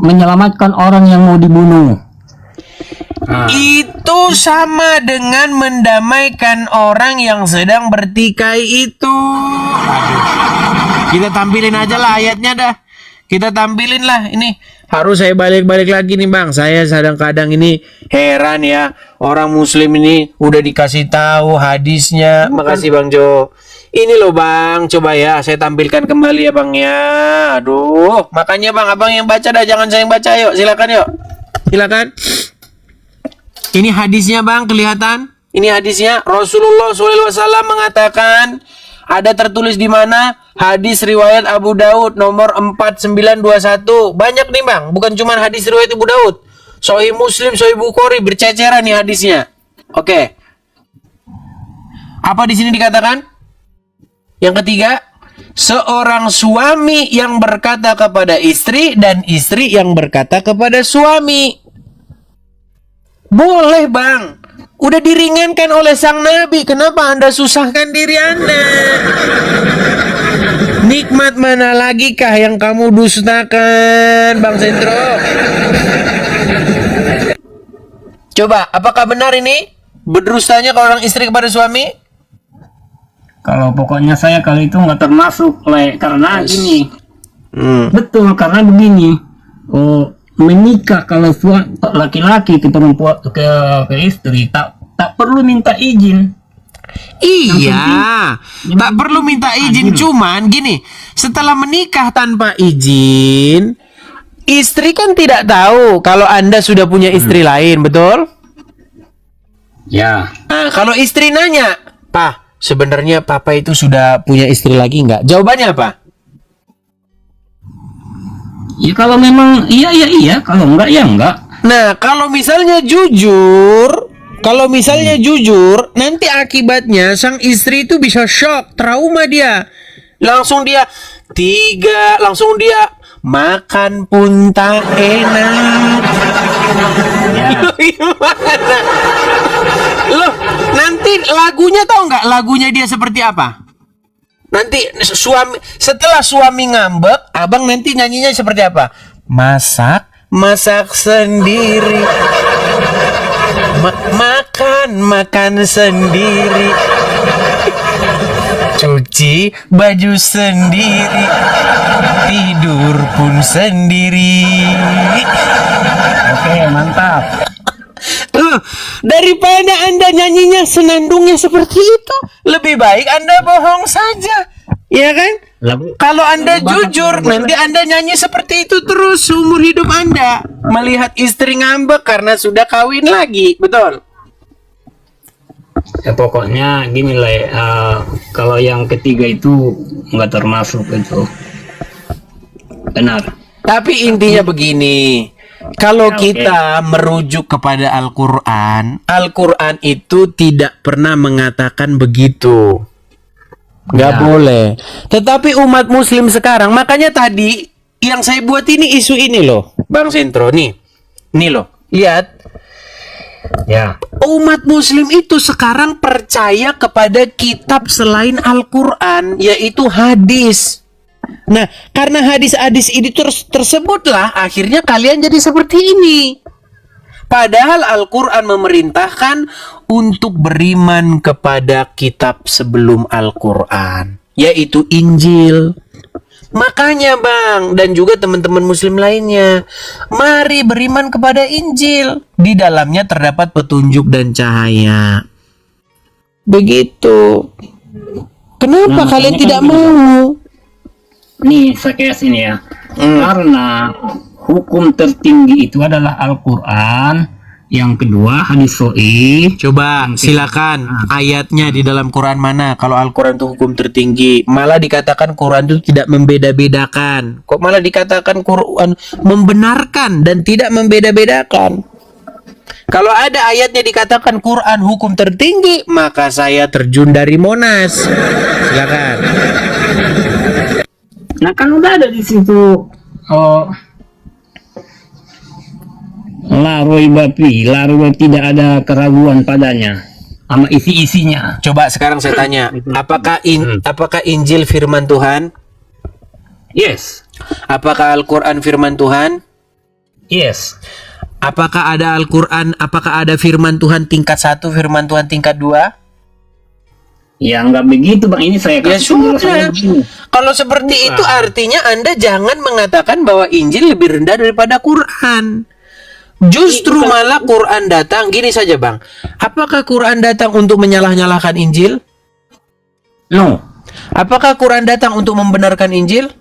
menyelamatkan orang yang mau dibunuh. Itu sama dengan mendamaikan orang yang sedang bertikai itu. Kita tampilin aja lah ayatnya dah. Kita tampilin lah ini. Harus saya balik-balik lagi nih Bang. Saya kadang-kadang ini heran ya. Orang muslim ini udah dikasih tahu hadisnya. Makasih Bang Jo. Ini loh Bang. Coba ya saya tampilkan kembali ya Bang ya. Aduh. Makanya Bang, abang yang baca dah. Jangan saya yang baca. Yuk silakan yuk. Silakan. Ini hadisnya Bang, kelihatan? Ini hadisnya Rasulullah SAW mengatakan, ada tertulis di mana? Hadis riwayat Abu Daud nomor 4921. Banyak nih Bang, bukan cuma hadis riwayat Abu Daud. Sahih Muslim, Sahih Bukhari, berceceran nih hadisnya. Oke. Apa di sini dikatakan? Yang ketiga, seorang suami yang berkata kepada istri dan istri yang berkata kepada suami. Boleh Bang. Udah diringankan oleh sang Nabi. Kenapa Anda susahkan diri Anda? Nikmat mana lagi kah yang kamu dustakan, Bang Sentro? Coba, apakah benar ini? Berdustanya kalau orang istri kepada suami? Kalau pokoknya saya kali itu nggak termasuk, karena gini. Betul, karena begini. Menikah kalau laki-laki ke perempuan ke istri tak perlu minta izin. Iya, tak perlu minta izin. Cuman gini, setelah menikah tanpa izin, istri kan tidak tahu kalau Anda sudah punya istri lain, betul? Ya. Nah, kalau istri nanya, "Pak, sebenarnya Papa itu sudah punya istri lagi nggak?" Jawabannya apa? Ya kalau memang iya, kalau enggak ya enggak. Nah, kalau misalnya jujur, nanti akibatnya sang istri itu bisa shock, trauma dia. Langsung dia makan pun tak enak. Gimana? Loh, nanti lagunya tahu nggak? Lagunya dia seperti apa? Nanti setelah suami ngambek, abang nanti nyanyinya seperti apa? Masak sendiri, makan sendiri, cuci baju sendiri, tidur pun sendiri. Oke, mantap. Tuh, daripada Anda nyanyinya senandungnya seperti itu, lebih baik Anda bohong saja. Ya kan? Kalau Anda jujur, nanti Anda nyanyi seperti itu terus seumur hidup Anda. Melihat istri ngambek karena sudah kawin lagi. Betul? Ya pokoknya gini lah ya, kalau yang ketiga itu nggak termasuk itu. Benar. Tapi intinya begini. Kalau kita merujuk kepada Al-Quran, Al-Quran itu tidak pernah mengatakan begitu. Nggak boleh. Tetapi umat muslim sekarang, makanya tadi yang saya buat ini isu ini loh, Bang Sentro, nih loh, lihat. Ya. Umat muslim itu sekarang percaya kepada kitab selain Al-Quran, yaitu hadis. Nah, karena hadis-hadis ini tersebutlah akhirnya kalian jadi seperti ini. Padahal Al-Quran memerintahkan untuk beriman kepada kitab sebelum Al-Quran, yaitu Injil. Makanya Bang, dan juga teman-teman muslim lainnya, mari beriman kepada Injil. Di dalamnya terdapat petunjuk dan cahaya. Begitu. Kenapa kalian tidak mau? Nih saya kayak sini ya. Karena hukum tertinggi itu adalah Al-Quran. Yang kedua hadis sahih. Coba silakan ayatnya di dalam Quran mana? Kalau Al-Quran itu hukum tertinggi, malah dikatakan Quran itu tidak membeda-bedakan. Kok malah dikatakan Quran membenarkan dan tidak membeda-bedakan? Kalau ada ayatnya dikatakan Quran hukum tertinggi, maka saya terjun dari Monas. Silakan. Nah kan udah ada di situ. La raiba fi, tidak ada keraguan padanya sama isi-isinya. Coba sekarang saya tanya, apakah Injil firman Tuhan? Yes. Apakah Al-Quran firman Tuhan? Yes. Apakah ada Al-Quran, apakah ada firman Tuhan tingkat 1, firman Tuhan tingkat 2? Ya nggak begitu Bang, ini saya Ya kasih sudah. Kalau seperti itu artinya Anda jangan mengatakan bahwa Injil lebih rendah daripada Quran. Justru malah Quran datang, gini saja Bang. Apakah Quran datang untuk menyalah-nyalahkan Injil? No. Apakah Quran datang untuk membenarkan Injil?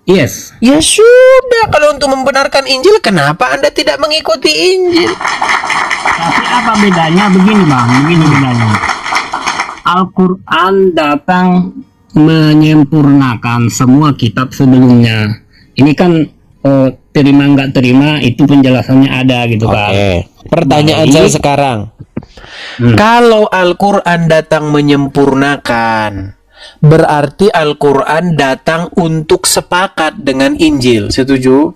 Yes. Ya sudah, kalau untuk membenarkan Injil, kenapa Anda tidak mengikuti Injil? Tapi apa bedanya? Begini Bang, begini bedanya. Al-Quran datang menyempurnakan semua kitab sebelumnya. Ini kan terima nggak terima itu penjelasannya ada gitu kan. Oke. Pertanyaan saya sekarang, kalau Al-Quran datang menyempurnakan, berarti Al-Quran datang untuk sepakat dengan Injil, setuju?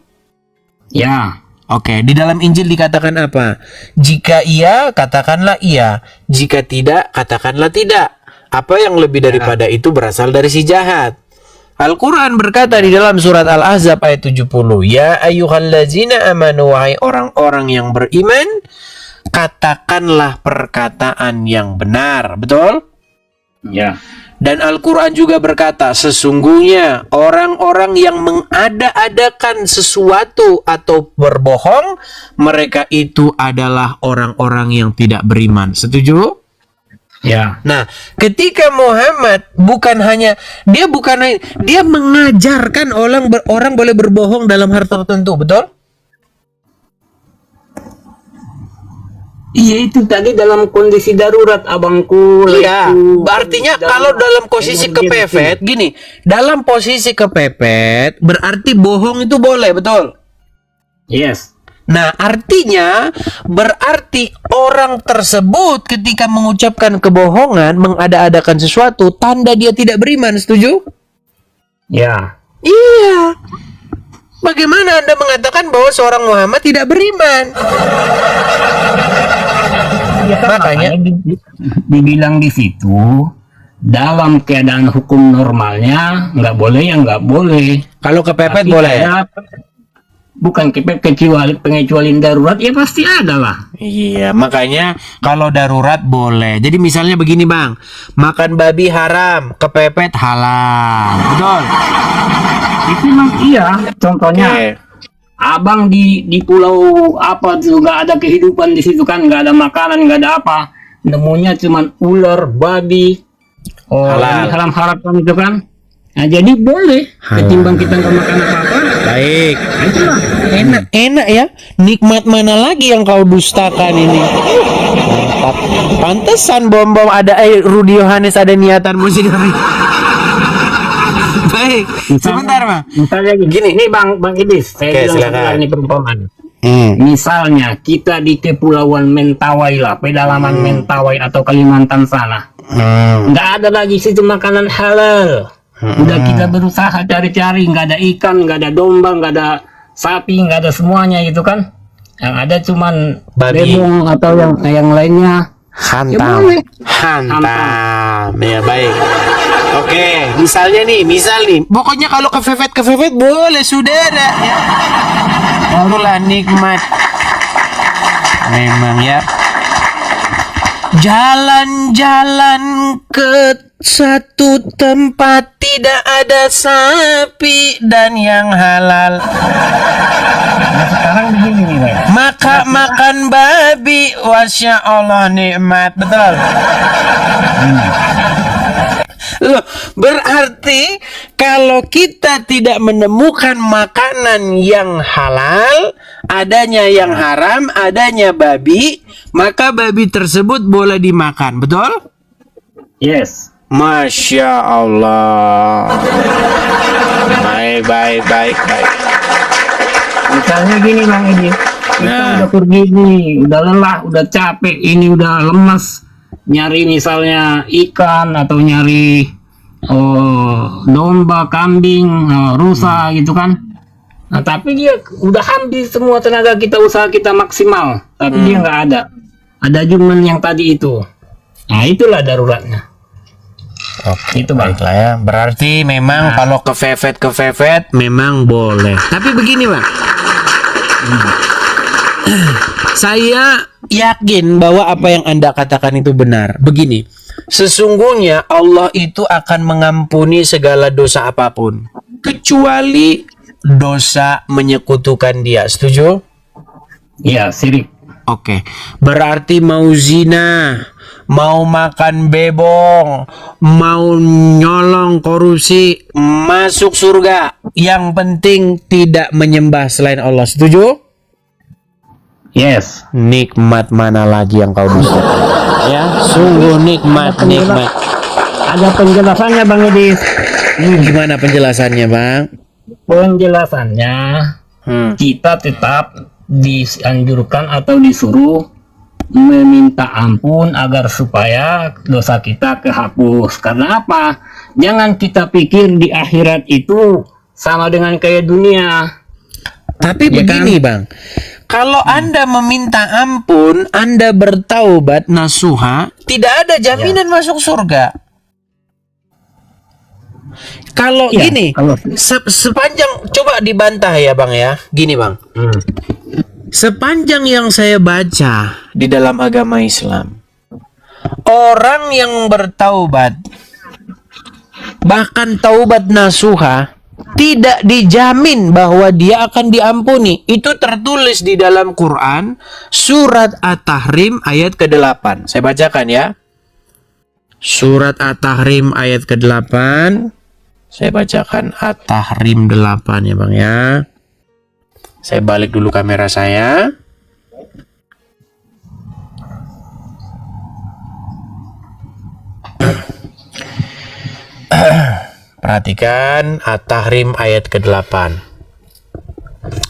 Ya. Oke, di dalam Injil dikatakan apa? Jika iya, katakanlah iya. Jika tidak, katakanlah tidak. Apa yang lebih daripada itu berasal dari si jahat. Al-Quran berkata di dalam surat Al-Ahzab ayat 70, Ya ayyuhallazina amanu, wahai orang-orang yang beriman, katakanlah perkataan yang benar. Betul? Ya. Dan Al-Quran juga berkata, sesungguhnya orang-orang yang mengada-adakan sesuatu atau berbohong, mereka itu adalah orang-orang yang tidak beriman. Setuju? Ya. Nah, ketika Muhammad dia mengajarkan orang boleh berbohong dalam hal tertentu, betul? Iya itu tadi dalam kondisi darurat abangku. Iya, artinya kalau dalam posisi kepepet, gini, dalam posisi kepepet berarti bohong itu boleh, betul? Yes. Nah, artinya berarti orang tersebut ketika mengucapkan kebohongan, mengada-adakan sesuatu, tanda dia tidak beriman, setuju? Ya. Iya. Bagaimana Anda mengatakan bahwa seorang Muhammad tidak beriman? Ya, makanya dibilang di situ dalam keadaan hukum normalnya nggak boleh ya nggak boleh. Kalau kepepet Tapi boleh. Bukan kepepet pengecualian darurat ya pasti ada lah. Iya, makanya kalau darurat boleh. Jadi misalnya begini Bang, makan babi haram, kepepet halal, betul? Itu memang iya. Contohnya, Oke. abang di pulau apa tuh nggak ada kehidupan di situ kan, nggak ada makanan, nggak ada apa. Nemunya cuman ular, babi, Halal. yang haram-haram itu kan. Nah, jadi boleh ketimbang kita nggak makan apa-apa. Baik. Nah, itulah. Enak ya. Nikmat mana lagi yang kau dustakan ini? Mantap. Pantesan bom-bom ada Rudi Yohanes ada niatan musik dari. Baik. Sebentar, Bang. Misalnya gini, nih Bang Idris, saya Oke, bilang silakan. ini perumpamaan. Misalnya kita di Kepulauan Mentawai lah, pedalaman Mentawai atau Kalimantan sana, nggak ada lagi situ makanan halal. Udah kita berusaha cari-cari, nggak ada ikan, nggak ada domba, nggak ada sapi, nggak ada semuanya gitu kan. Yang ada cuman Babi. lebong atau yang lainnya. Ya Hantam. boleh. Hantam. Ya baik. Oke, misal nih, pokoknya kalau kefefet boleh saudara ya. Barulah nikmat. Memang ya. Jalan-jalan ke satu tempat tidak ada sapi dan yang halal. Nah, sekarang begini nih, Bang. Maka makan babi, wasya Allah nikmat, betul. Loh, berarti kalau kita tidak menemukan makanan yang halal, adanya yang haram, adanya babi, maka babi tersebut boleh dimakan, betul? Yes. Masya Allah. Baik. Misalnya gini Bang Edi, kita Nah. udah pergi nih, udah lelah, udah capek, ini udah lemas, nyari misalnya ikan atau nyari domba, kambing, rusa gitu kan. Nah, tapi dia udah habis semua tenaga kita, usaha kita maksimal, tapi dia nggak ada. Ada cuman yang tadi itu. Nah, itulah daruratnya. Oke, Itu, Bang. baiklah ya. Berarti memang kalau kefefet memang boleh. Tapi begini, Bang. Saya yakin bahwa apa yang Anda katakan itu benar. Begini, sesungguhnya Allah itu akan mengampuni segala dosa apapun, kecuali dosa menyekutukan Dia. Setuju? Ya, sirik. Oke, berarti mau zina, mau makan bebong, mau nyolong, korupsi, masuk surga. Yang penting tidak menyembah selain Allah. Setuju? Yes. Nikmat mana lagi yang kau dustakan? Ya, sungguh nikmat. Ada penjelasannya Bang Edi. Gimana penjelasannya, Bang? Penjelasannya, kita tetap dianjurkan atau disuruh meminta ampun agar supaya dosa kita kehapus. Karena apa? Jangan kita pikir di akhirat itu sama dengan kayak dunia. Tapi Ya begini, Bang. Kalau Anda meminta ampun, Anda bertaubat nasuha, tidak ada jaminan masuk surga. Kalau Ya, gini, kalau- sepanjang, coba dibantah ya, Bang ya. Gini, Bang. Sepanjang yang saya baca di dalam agama Islam, orang yang bertaubat, bahkan taubat nasuha, tidak dijamin bahwa dia akan diampuni. Itu tertulis di dalam Quran, surat At-Tahrim ayat ke-8. Saya bacakan ya. Surat At-Tahrim ayat ke-8. Saya bacakan At-Tahrim 8 ya, Bang ya. Saya balik dulu kamera saya. Perhatikan At-Tahrim ayat ke-8.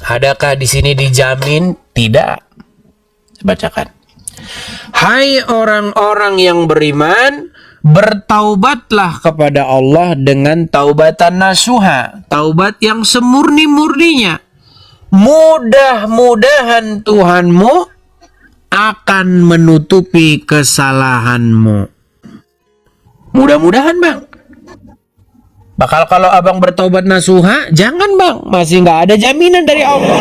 Adakah di sini dijamin? Tidak. Saya bacakan. Hai orang-orang yang beriman, bertaubatlah kepada Allah dengan taubatan nasuha, taubat yang semurni-murninya. Mudah-mudahan Tuhanmu akan menutupi kesalahanmu. Mudah-mudahan, Bang. Bakal kalau abang bertobat nasuha, jangan, Bang, masih nggak ada jaminan dari Allah.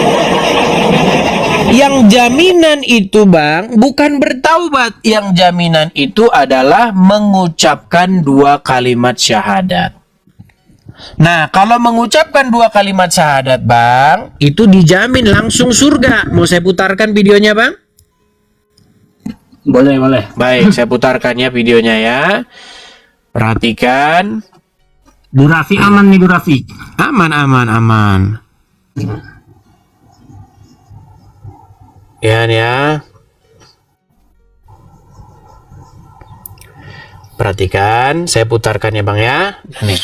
Yang jaminan itu, Bang, bukan bertaubat. Yang jaminan itu adalah mengucapkan 2 kalimat syahadat. Nah, kalau mengucapkan 2 kalimat syahadat, Bang, itu dijamin langsung surga. Mau saya putarkan videonya, Bang? Boleh, boleh. Baik, saya putarkan ya videonya ya. Perhatikan. Durasi aman nih, durasi. Aman, aman, aman. Ya, nih ya. Perhatikan, saya putarkan ya, Bang ya. Nih.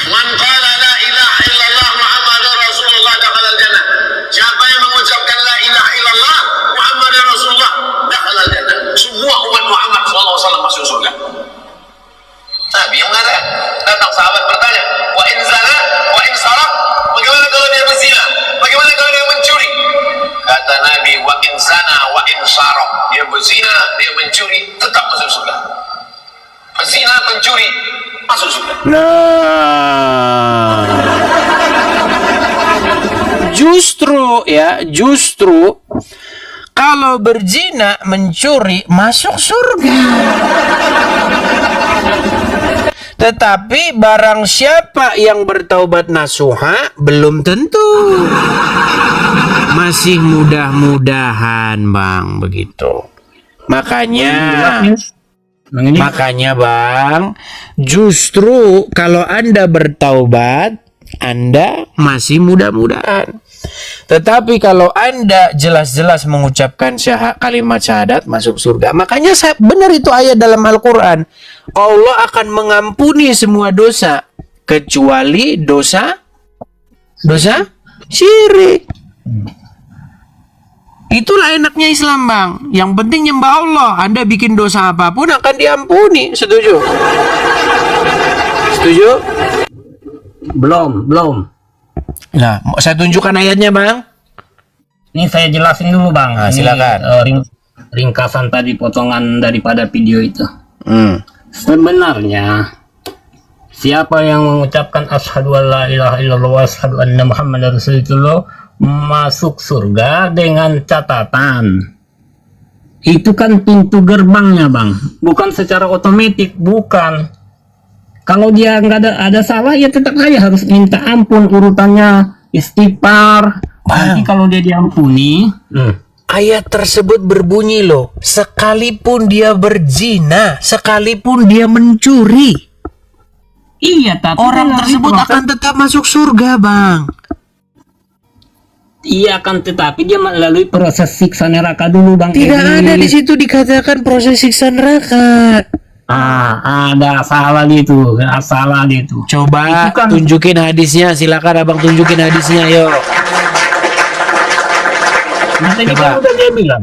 Man qala la ilaha illallah Muhammadur Rasulullah dakhala al-jannah. Siapa yang mengucapkan la ilaha illallah Muhammadur Rasulullah dakhala al-jannah. Semua umat Muhammad sallallahu alaihi wasallam masuk surga. Nabi yang mengatakan, datang sahabat bertanya, wa in zana, wa in sarak, bagaimana kalau dia berzina? Bagaimana kalau dia mencuri? Kata Nabi, wa in zana, wa in sarak, dia berzina, dia mencuri, tetap masuk surga. Berzina, pencuri, masuk surga. Nah, justru kalau berzina, mencuri, masuk surga. Tetapi barang siapa yang bertaubat nasuha, belum tentu. Masih mudah-mudahan, Bang, begitu. Makanya Bang, justru kalau Anda bertaubat, Anda masih mudah-mudahan. Tetapi kalau Anda jelas-jelas mengucapkan kalimat syahadat, masuk surga. Makanya benar itu ayat dalam Al-Quran. Allah akan mengampuni semua dosa, kecuali dosa syirik. Itulah enaknya Islam, Bang. Yang penting nyembah Allah. Anda bikin dosa apapun akan diampuni. Setuju? Setuju? Belum. Nah, saya tunjukkan ayatnya, Bang. Ini saya jelasin dulu, Bang. Nah, silakan. Ringkasan tadi, potongan daripada video itu. Hmm. Sebenarnya siapa yang mengucapkan asyhadu an la ilaha illallah wa asyhadu anna muhammadar rasulullah masuk surga dengan catatan. Itu kan pintu gerbangnya, Bang. Bukan secara otomatis, bukan. Kalau dia nggak ada salah, ya tetap saja harus minta ampun, urutannya istighfar. Nanti kalau dia diampuni, Ayat tersebut berbunyi loh, sekalipun dia berzina, sekalipun dia mencuri, iya, tapi orang tersebut akan tetap masuk surga, Bang. Iya, akan tetapi dia melalui proses siksa neraka dulu, Bang. Tidak ada di situ dikatakan proses siksa neraka. Ada salah gitu, salah gitu. Coba Itu kan- tunjukin hadisnya, silakan Abang tunjukin hadisnya, yuk. Nah, tadi kan udah dia bilang,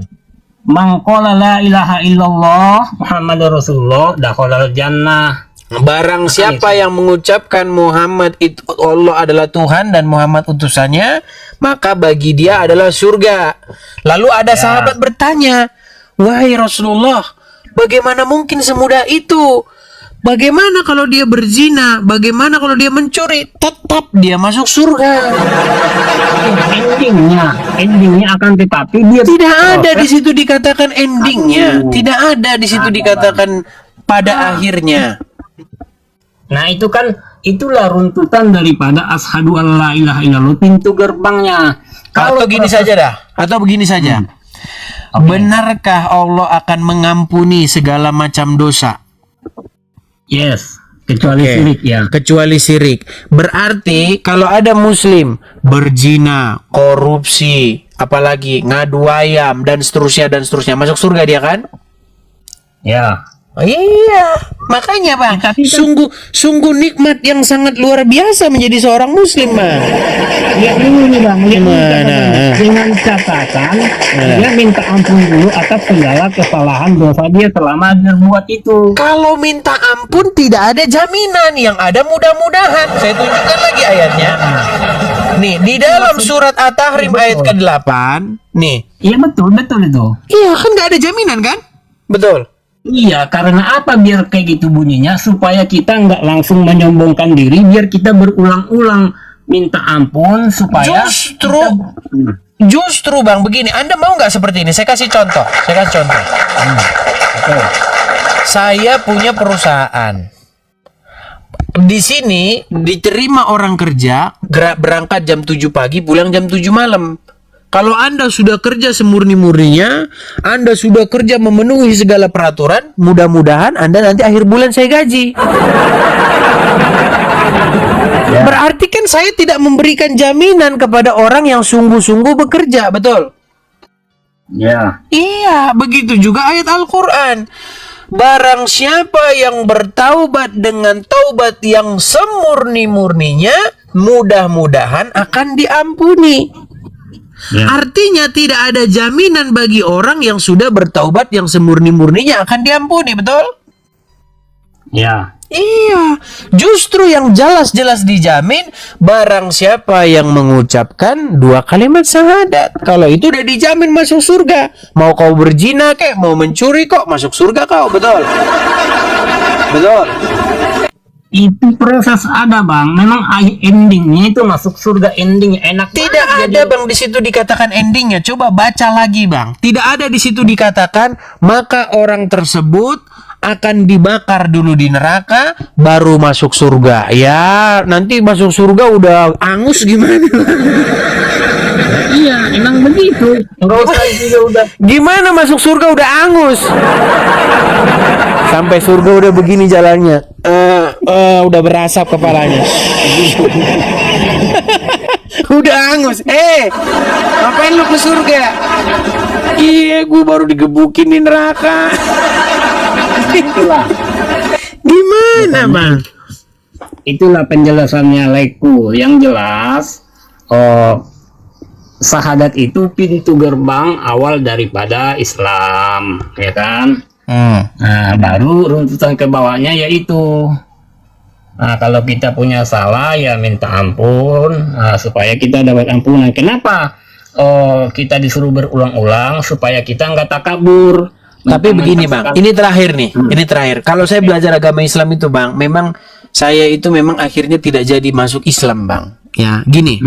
man qala la ilaha illallah Muhammadur Rasulullah dakhalal jannah. Barang siapa yang mengucapkan Muhammad itu Allah adalah Tuhan dan Muhammad utusannya, maka bagi dia adalah surga. Lalu ada sahabat bertanya, wahai Rasulullah, bagaimana mungkin semudah itu? Bagaimana kalau dia berzina? Bagaimana kalau dia mencuri? Tetap dia masuk surga. Endingnya akan tetapi dia Tidak ada di situ dikatakan endingnya. Tidak ada di situ dikatakan pada akhirnya. Nah, itulah runtutan daripada asyhadu an la ilaha illallah, pintu gerbangnya. Atau gini saja dah. Atau begini saja. Benarkah Allah akan mengampuni segala macam dosa? Yes, kecuali syirik ya. Kecuali syirik. Berarti kalau ada muslim berzina, korupsi, apalagi ngadu ayam dan seterusnya masuk surga dia kan? Ya. Oh, iya, makanya Bang, sungguh nikmat yang sangat luar biasa menjadi seorang muslim, Bang. Lihat dulu nih, Bang. Gimana? Dengan catatan dia minta ampun dulu atas segala kesalahan dosa dia selama berbuat itu. Kalau minta ampun tidak ada jaminan, yang ada mudah-mudahan. Saya tunjukkan lagi ayatnya. Nih, di dalam surat At-Tahrim ayat ke-8, nih. Iya, betul itu. Iya, kan nggak ada jaminan kan? Betul. Iya, karena apa biar kayak gitu bunyinya, supaya kita nggak langsung menyombongkan diri, biar kita berulang-ulang minta ampun supaya Justru Bang begini, Anda mau nggak seperti ini? Saya kasih contoh. Saya punya perusahaan. di sini diterima orang kerja, berangkat jam 7 pagi, pulang jam 7 malam. Kalau Anda sudah kerja semurni-murninya, Anda sudah kerja memenuhi segala peraturan, mudah-mudahan Anda nanti akhir bulan saya gaji. Berarti kan saya tidak memberikan jaminan kepada orang yang sungguh-sungguh bekerja, betul? Ya. Iya, begitu juga ayat Al-Quran. Barang siapa yang bertaubat dengan taubat yang semurni-murninya, mudah-mudahan akan diampuni. Ya. Artinya tidak ada jaminan bagi orang yang sudah bertaubat yang semurni-murninya akan diampuni, betul? Ya. Iya, justru yang jelas-jelas dijamin barang siapa yang mengucapkan 2 kalimat syahadat. Kalau itu udah dijamin masuk surga. Mau kau berzina kek, mau mencuri kok, masuk surga kau, betul? Betul. Itu proses ada bang. Memang endingnya itu masuk surga, endingnya enak. Tidak ada bang di situ dikatakan endingnya. Coba baca lagi bang. Tidak ada di situ dikatakan maka orang tersebut akan dibakar dulu di neraka baru masuk surga. Ya nanti masuk surga udah angus gimana? Iya, emang begitu. Enggak usah juga udah. Gimana masuk surga udah angus? Sampai surga udah begini jalannya. Udah berasap kepalanya. Udah angus. Ngapain lu ke surga? Iya, gue baru digebukin di neraka. Itulah. Gimana, Bang? Itulah penjelasannya Leku. Yang jelas, syahadat itu pintu gerbang awal daripada Islam, ya kan? Nah, baru runtutan ke bawahnya yaitu, nah, kalau kita punya salah ya minta ampun, supaya kita dapat ampunan. Kenapa? Kita disuruh berulang-ulang supaya kita nggak takabur. Tapi begini bang, ini terakhir nih, ini terakhir. Kalau saya belajar agama Islam itu bang, memang saya itu memang akhirnya tidak jadi masuk Islam bang. Ya, gini.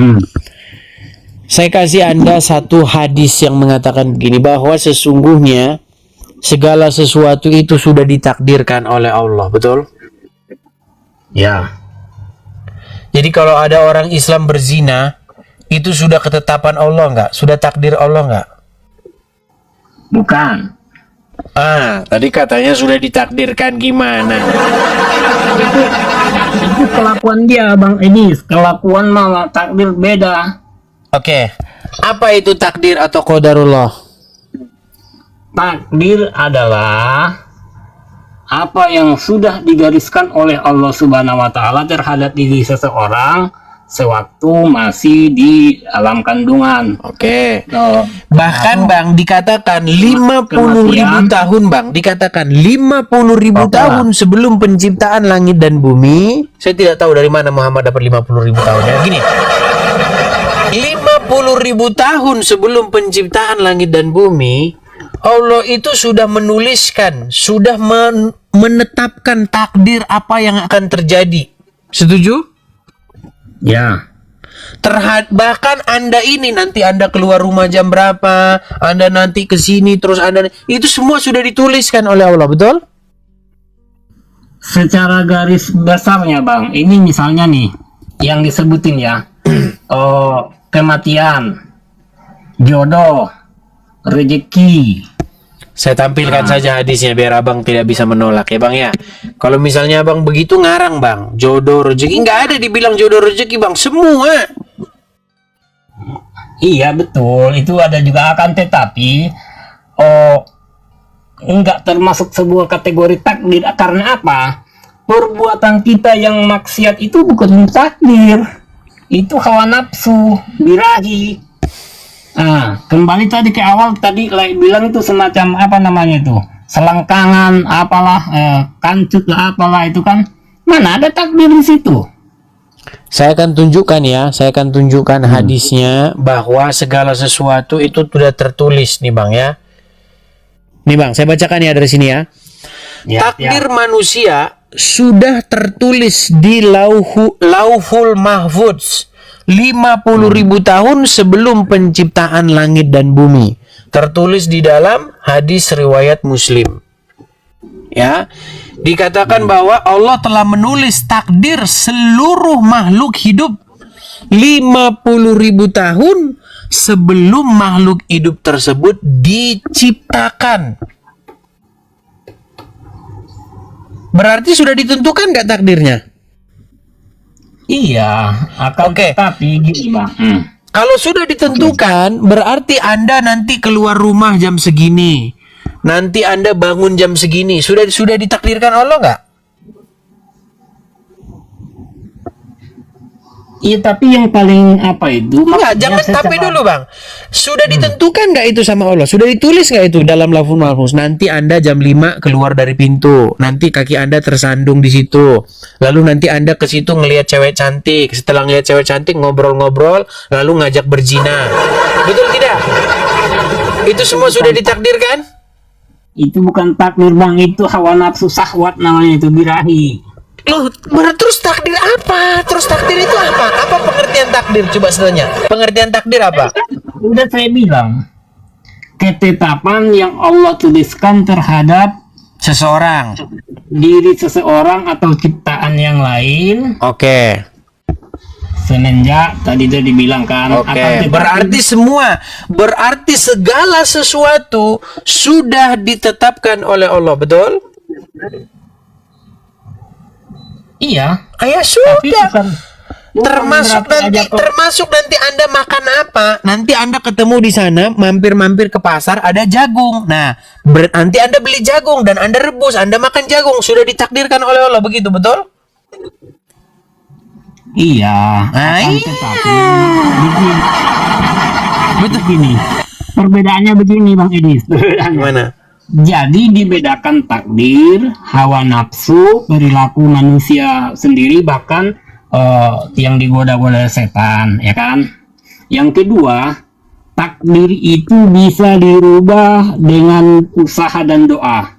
Saya kasih Anda satu hadis yang mengatakan begini, bahwa sesungguhnya segala sesuatu itu sudah ditakdirkan oleh Allah, betul? Ya. Jadi kalau ada orang Islam berzina, itu sudah ketetapan Allah nggak? Sudah takdir Allah nggak? Bukan. Tadi katanya sudah ditakdirkan, gimana? Itu kelakuan dia, Bang Edis. Kelakuan malah takdir beda. Oke. Apa itu takdir atau qadarullah? Takdir adalah apa yang sudah digariskan oleh Allah Subhanahu wa taala terhadap diri seseorang sewaktu masih di alam kandungan. Oke. Bahkan Bang dikatakan 50.000 tahun Bang, dikatakan 50.000 tahun sebelum penciptaan langit dan bumi. Saya tidak tahu dari mana Muhammad dapat 50.000 tahun ya. Gini. 50.000 tahun sebelum penciptaan langit dan bumi, Allah itu sudah menuliskan, sudah menetapkan takdir apa yang akan terjadi. Setuju? Ya. Bahkan Anda ini nanti Anda keluar rumah jam berapa, Anda nanti ke sini terus Anda, itu semua sudah dituliskan oleh Allah, betul? Secara garis besarnya Bang, ini misalnya nih yang disebutin ya. Kematian, jodoh, rezeki. Saya tampilkan saja hadisnya biar abang tidak bisa menolak ya bang ya. Kalau misalnya abang begitu ngarang bang, jodoh rezeki, nggak ada dibilang jodoh rezeki bang, semua. Iya betul, itu ada juga akan tetapi nggak termasuk sebuah kategori takdir. Karena apa? Perbuatan kita yang maksiat itu bukan takdir, itu hawa nafsu, birahi. Kembali tadi ke awal tadi bilang itu semacam apa namanya itu, selangkangan apalah, kancut lah apalah, itu kan mana ada takdir di situ. Saya akan tunjukkan ya, saya akan tunjukkan hadisnya bahwa segala sesuatu itu sudah tertulis nih bang ya. Nih bang, saya bacakan ya dari sini ya. Takdir manusia sudah tertulis di Lauhul Mahfudz 50.000 tahun sebelum penciptaan langit dan bumi. Tertulis di dalam hadis riwayat Muslim. Ya. Dikatakan bahwa Allah telah menulis takdir seluruh makhluk hidup 50.000 tahun sebelum makhluk hidup tersebut diciptakan. Berarti sudah ditentukan nggak takdirnya? Iya, akan Oke. tapi gini Bang. Kalau sudah ditentukan, berarti Anda nanti keluar rumah jam segini. Nanti Anda bangun jam segini. Sudah ditakdirkan Allah nggak? Iya, tapi yang paling apa itu? Enggak, maksudnya jangan secara- tapi dulu Bang. Sudah ditentukan nggak itu sama Allah? Sudah ditulis nggak itu dalam Lauhul Mahfuz? Nanti Anda jam 5 keluar dari pintu. Nanti kaki Anda tersandung di situ. Lalu nanti Anda ke situ ngelihat cewek cantik. Setelah ngelihat cewek cantik ngobrol-ngobrol, lalu ngajak berzina. Betul tidak? Itu semua sudah ditakdirkan? Itu bukan takdir Bang, itu hawa nafsu syahwat namanya, itu birahi. Loh, terus takdir apa? Terus takdir itu apa? Apa pengertian takdir? Coba tanya. Pengertian takdir apa? Udah saya bilang, ketetapan yang Allah tuliskan terhadap Seseorang. diri seseorang atau ciptaan yang lain Oke. semenjak tadi itu dibilangkan. Oke, berarti segala sesuatu sudah ditetapkan oleh Allah, betul? Iya, Ya tapi sudah. bukan Termasuk nanti Anda makan apa? Nanti Anda ketemu di sana, mampir-mampir ke pasar, ada jagung. Nah, nanti Anda beli jagung dan Anda rebus, Anda makan jagung. Sudah ditakdirkan oleh Allah, begitu, betul? Iya, Nah, akan iya. tetapi begini, perbedaannya begini Bang Edis. Perbedaannya. Gimana? Jadi dibedakan takdir, hawa nafsu, perilaku manusia sendiri, bahkan yang digoda-goda setan, ya kan? Yang kedua, takdir itu bisa dirubah dengan usaha dan doa.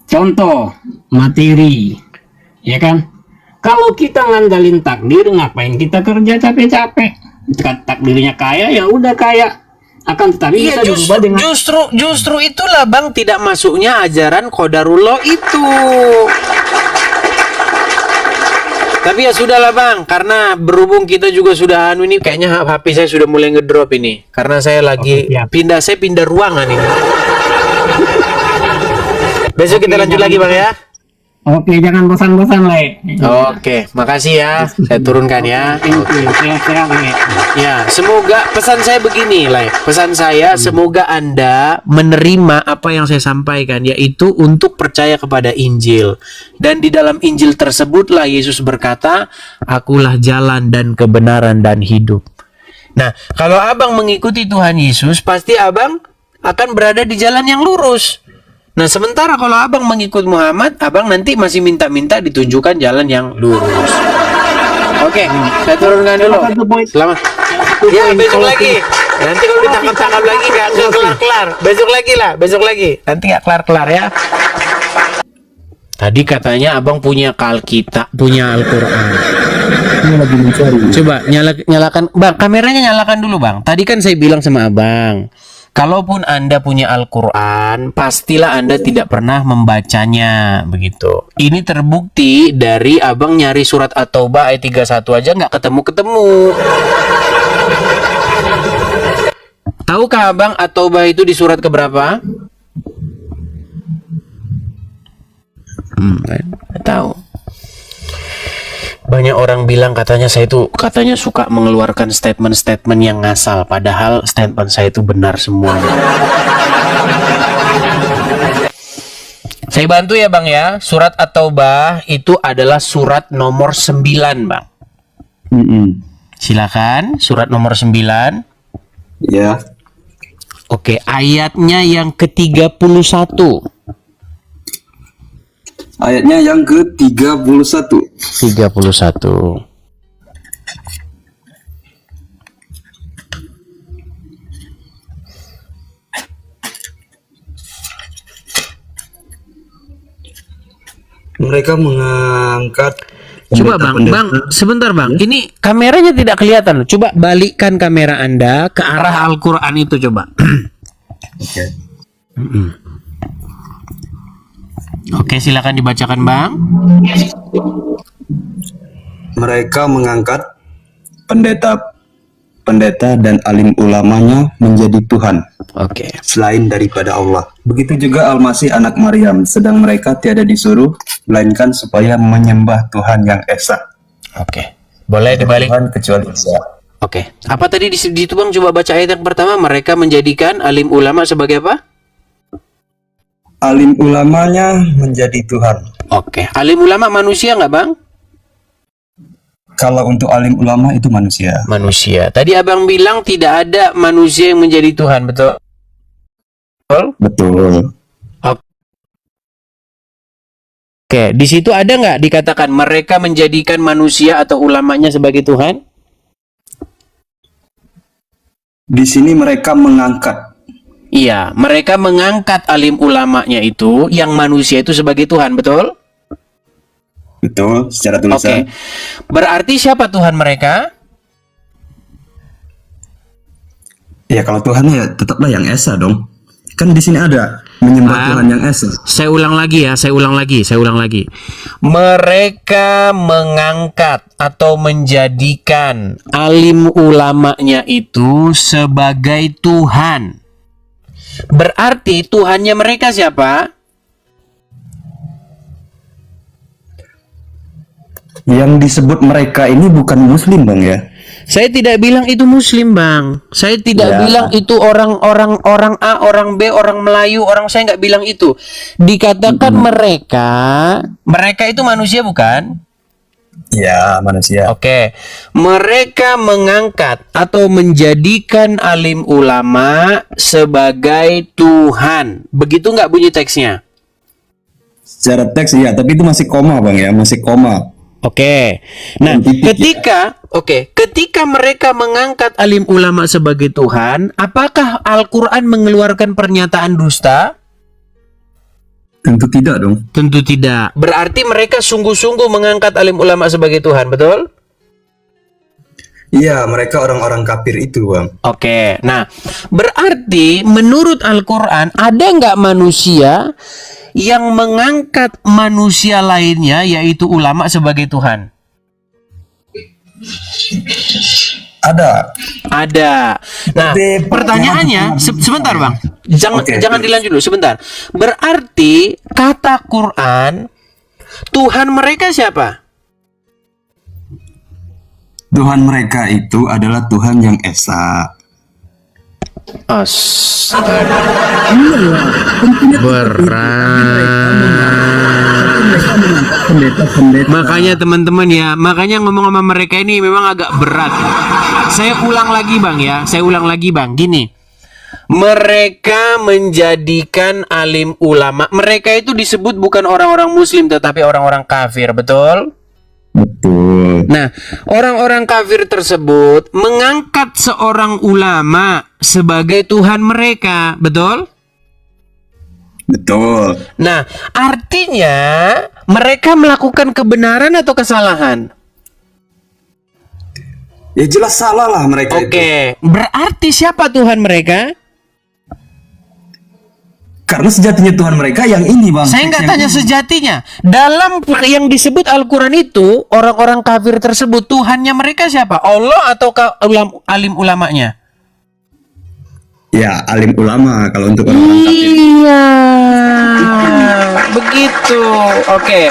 Contoh, materi, ya kan? Kalau kita ngandalin takdir, ngapain kita kerja capek-capek? Takdirnya kaya, ya udah kaya. Akan tetapi Iya, bisa dirubah dengan justru itulah Bang tidak masuknya ajaran qadarullah itu. Tapi ya sudahlah Bang, karena berhubung kita juga sudah ini kayaknya HP saya sudah mulai ngedrop ini. Karena saya lagi siap. pindah ruangan ini. Besok kita lanjut lagi Bang ya. Oke, jangan bosan-bosan, Le. Oke, makasih ya. Saya turunkan ya. Thank you. Sehat-sehat, Le. Ya, semoga pesan saya begini, Lai. Pesan saya semoga Anda menerima apa yang saya sampaikan, yaitu untuk percaya kepada Injil. Dan di dalam Injil tersebutlah Yesus berkata, "Akulah jalan dan kebenaran dan hidup." Nah, kalau Abang mengikuti Tuhan Yesus, pasti Abang akan berada di jalan yang lurus. Nah, sementara kalau Abang mengikut Muhammad, Abang nanti masih minta-minta ditunjukkan jalan yang lurus. Oke, saya turunkan dulu. Selamat. Ya, besok lagi. Nanti kalau ditangkap-tangkap lagi nggak kelar-kelar. Besok lagi. Nanti nggak kelar-kelar ya. Tadi katanya Abang punya Alkitab, punya Al-Quran. Ini lagi mencari. Coba nyalakan, Bang. Kameranya nyalakan dulu, Bang. Tadi kan saya bilang sama Abang, kalaupun Anda punya Al-Quran, pastilah Anda tidak pernah membacanya, begitu. Ini terbukti dari Abang nyari surat At-Taubah ayat 31 aja nggak ketemu-ketemu. Tahukah Abang At-Taubah itu di surat keberapa? Nggak tahu. Banyak orang bilang katanya suka mengeluarkan statement-statement yang ngasal, padahal statement saya itu benar semuanya. Saya bantu ya Bang ya. Surat At-Taubah itu adalah surat nomor 9 Bang. Silakan, surat nomor 9. Ya, Oke, ayatnya yang ke-31. ayatnya yang ke-31. 31. Mereka mengangkat Coba Bang, sebentar Bang. Ini kameranya tidak kelihatan. Coba balikkan kamera Anda ke arah Al-Quran itu coba. Oke. Oke, silakan dibacakan, Bang. Mereka mengangkat pendeta dan alim ulamanya menjadi Tuhan Oke. selain daripada Allah. Begitu juga Al-Masih anak Maryam, sedang mereka tiada disuruh melainkan supaya menyembah Tuhan yang esa. Oke. Boleh dibalik. Tuhan kecuali Esa. Oke. Apa tadi di situ, Bang? Coba baca ayat yang pertama. Mereka menjadikan alim ulama sebagai apa? Alim ulamanya menjadi Tuhan. Oke. Alim ulama manusia nggak, Bang? Kalau untuk alim ulama itu manusia. Manusia. Tadi Abang bilang tidak ada manusia yang menjadi Tuhan, betul? Betul. Oke, di situ ada nggak dikatakan mereka menjadikan manusia atau ulamanya sebagai Tuhan? Di sini mereka mengangkat. Iya, mereka mengangkat alim ulamanya itu, yang manusia itu sebagai Tuhan, betul? Betul, secara Oke. tulisan. Berarti siapa Tuhan mereka? Ya kalau Tuhan ya tetaplah yang esa dong. Kan di sini ada menyembah Tuhan yang esa. Saya ulang lagi ya, saya ulang lagi. Mereka mengangkat atau menjadikan alim ulamanya itu sebagai Tuhan. Berarti Tuhannya mereka siapa? Yang disebut mereka ini bukan Muslim, Bang ya. Saya tidak bilang itu Muslim, Bang. Saya tidak Ya. bilang itu orang A, orang B, orang Melayu, orang, saya nggak bilang itu. Dikatakan mereka itu manusia bukan? Ya, manusia. Oke. Mereka mengangkat atau menjadikan alim ulama sebagai Tuhan. Begitu nggak bunyi teksnya? Secara teks ya, tapi itu masih koma, Bang ya, masih koma. Oke. Nah, Dan titik, ketika mereka mengangkat alim ulama sebagai Tuhan, apakah Al-Qur'an mengeluarkan pernyataan dusta? Tentu tidak dong. Tentu tidak. Berarti mereka sungguh-sungguh mengangkat alim ulama sebagai Tuhan, betul? Iya, mereka orang-orang kafir itu, Bang. Oke. Nah, berarti menurut Al-Qur'an ada nggak manusia yang mengangkat manusia lainnya, yaitu ulama, sebagai Tuhan? Ada. Ada. Nah, Tapi pertanyaannya, sebentar Bang, Oke. jangan dilanjut dulu, sebentar. Berarti kata Quran, Tuhan mereka siapa? Tuhan mereka itu adalah Tuhan yang esa. Makanya teman-teman ya, makanya ngomong sama mereka ini memang agak berat. Saya ulang lagi Bang, gini. Mereka menjadikan alim ulama, mereka itu disebut bukan orang-orang muslim tetapi orang-orang kafir, betul? Betul. Nah, orang-orang kafir tersebut mengangkat seorang ulama sebagai Tuhan mereka, betul? Betul. Nah, artinya mereka melakukan kebenaran atau kesalahan? Ya jelas salah lah mereka itu. Oke, berarti siapa Tuhan mereka? Karena sejatinya Tuhan mereka yang ini, Bang. Saya nggak tanya sejatinya. Dalam yang disebut Al-Quran itu, orang-orang kafir tersebut, Tuhannya mereka siapa? Allah atau alim ulamanya? Ya, alim ulama kalau untuk orang-orang kafir. Iya, begitu. Oke.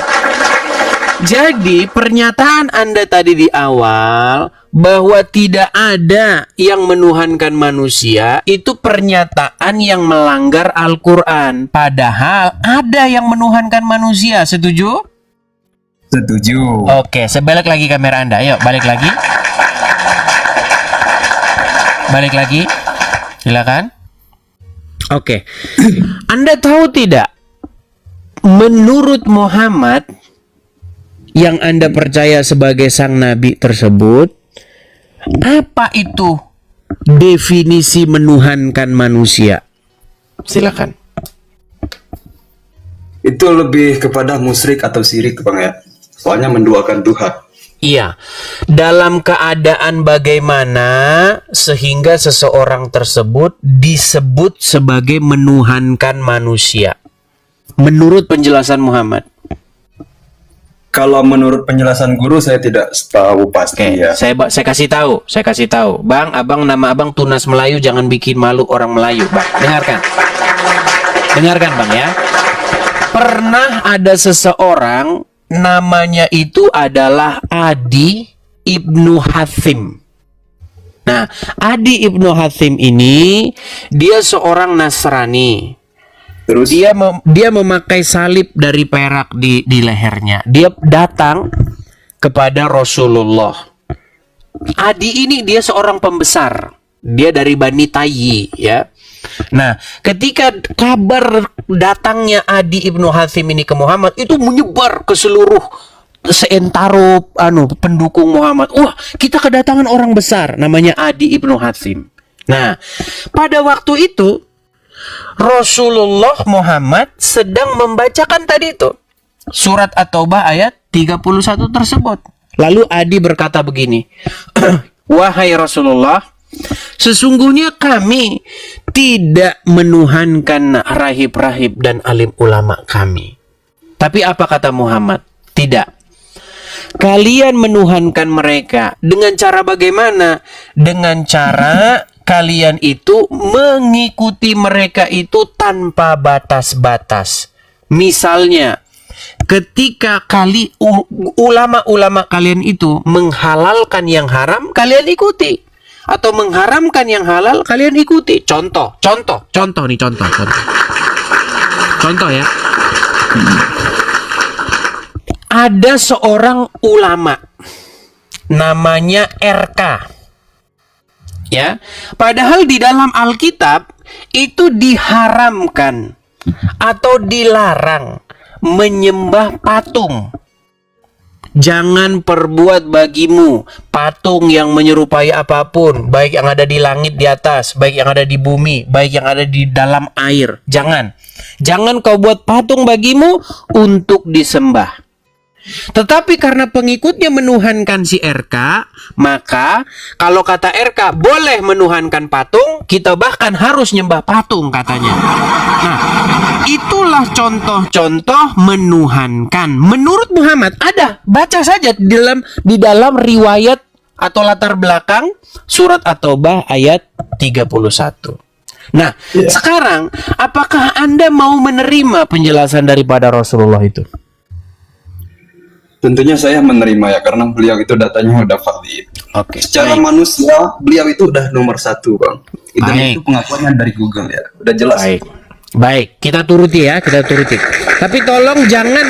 Jadi pernyataan Anda tadi di awal bahwa tidak ada yang menuhankan manusia, itu pernyataan yang melanggar Al-Quran. Padahal ada yang menuhankan manusia. Setuju? Setuju. Oke, saya balik lagi kamera Anda. Ayo, balik lagi. Balik lagi. Silakan. Oke. Anda tahu tidak? Menurut Muhammad yang Anda percaya sebagai sang nabi tersebut, apa itu definisi menuhankan manusia? Silakan. Itu lebih kepada musyrik atau syirik, Bang ya. Soalnya menduakan Tuhan. Iya. Dalam keadaan bagaimana sehingga seseorang tersebut disebut sebagai menuhankan manusia? menurut penjelasan Muhammad? Kalau menurut penjelasan guru saya tidak tahu pasti ya. Saya kasih tahu. Bang, abang nama abang Tunas Melayu, jangan bikin malu orang Melayu, Bang. Dengarkan Bang ya. Pernah ada seseorang namanya itu adalah Adi Ibnu Hathim. Nah, Adi Ibnu Hathim ini dia seorang Nasrani. Terus Dia memakai salib dari perak di lehernya. Dia datang kepada Rasulullah. Adi ini dia seorang pembesar. Dia dari Bani Tayyi ya. Nah, ketika kabar datangnya Adi Ibnu Hathim ini ke Muhammad itu menyebar ke seluruh seentaro pendukung Muhammad. Wah, kita kedatangan orang besar namanya Adi Ibnu Hathim. Nah, pada waktu itu Rasulullah Muhammad sedang membacakan tadi itu surat At-Taubah ayat 31 tersebut. Lalu Adi berkata begini, wahai Rasulullah, sesungguhnya kami tidak menuhankan rahib-rahib dan alim ulama kami. Tapi apa kata Muhammad? Tidak. Kalian menuhankan mereka dengan cara bagaimana? Dengan cara kalian itu mengikuti mereka itu tanpa batas-batas. Misalnya, ketika ulama-ulama kalian itu menghalalkan yang haram, kalian ikuti. Atau mengharamkan yang halal, kalian ikuti. Contoh ya. Ada seorang ulama namanya RK. Ya, padahal di dalam Alkitab itu diharamkan atau dilarang menyembah patung. Jangan perbuat bagimu patung yang menyerupai apapun, baik yang ada di langit di atas, baik yang ada di bumi, baik yang ada di dalam air. Jangan kau buat patung bagimu untuk disembah. Tetapi karena pengikutnya menuhankan si RK, maka kalau kata RK boleh menuhankan patung, kita bahkan harus nyembah patung katanya. Nah, itulah contoh-contoh menuhankan. Menurut Muhammad ada, baca saja di dalam riwayat atau latar belakang surat At-Taubah ayat 31. Nah, sekarang apakah Anda mau menerima penjelasan daripada Rasulullah itu? tentunya saya menerima ya, karena beliau itu datanya udah valid. Oke. Secara manusia beliau itu udah nomor 1 Bang. Itu pengakuannya dari Google ya, udah jelas. Baik, kita turuti. Tapi tolong jangan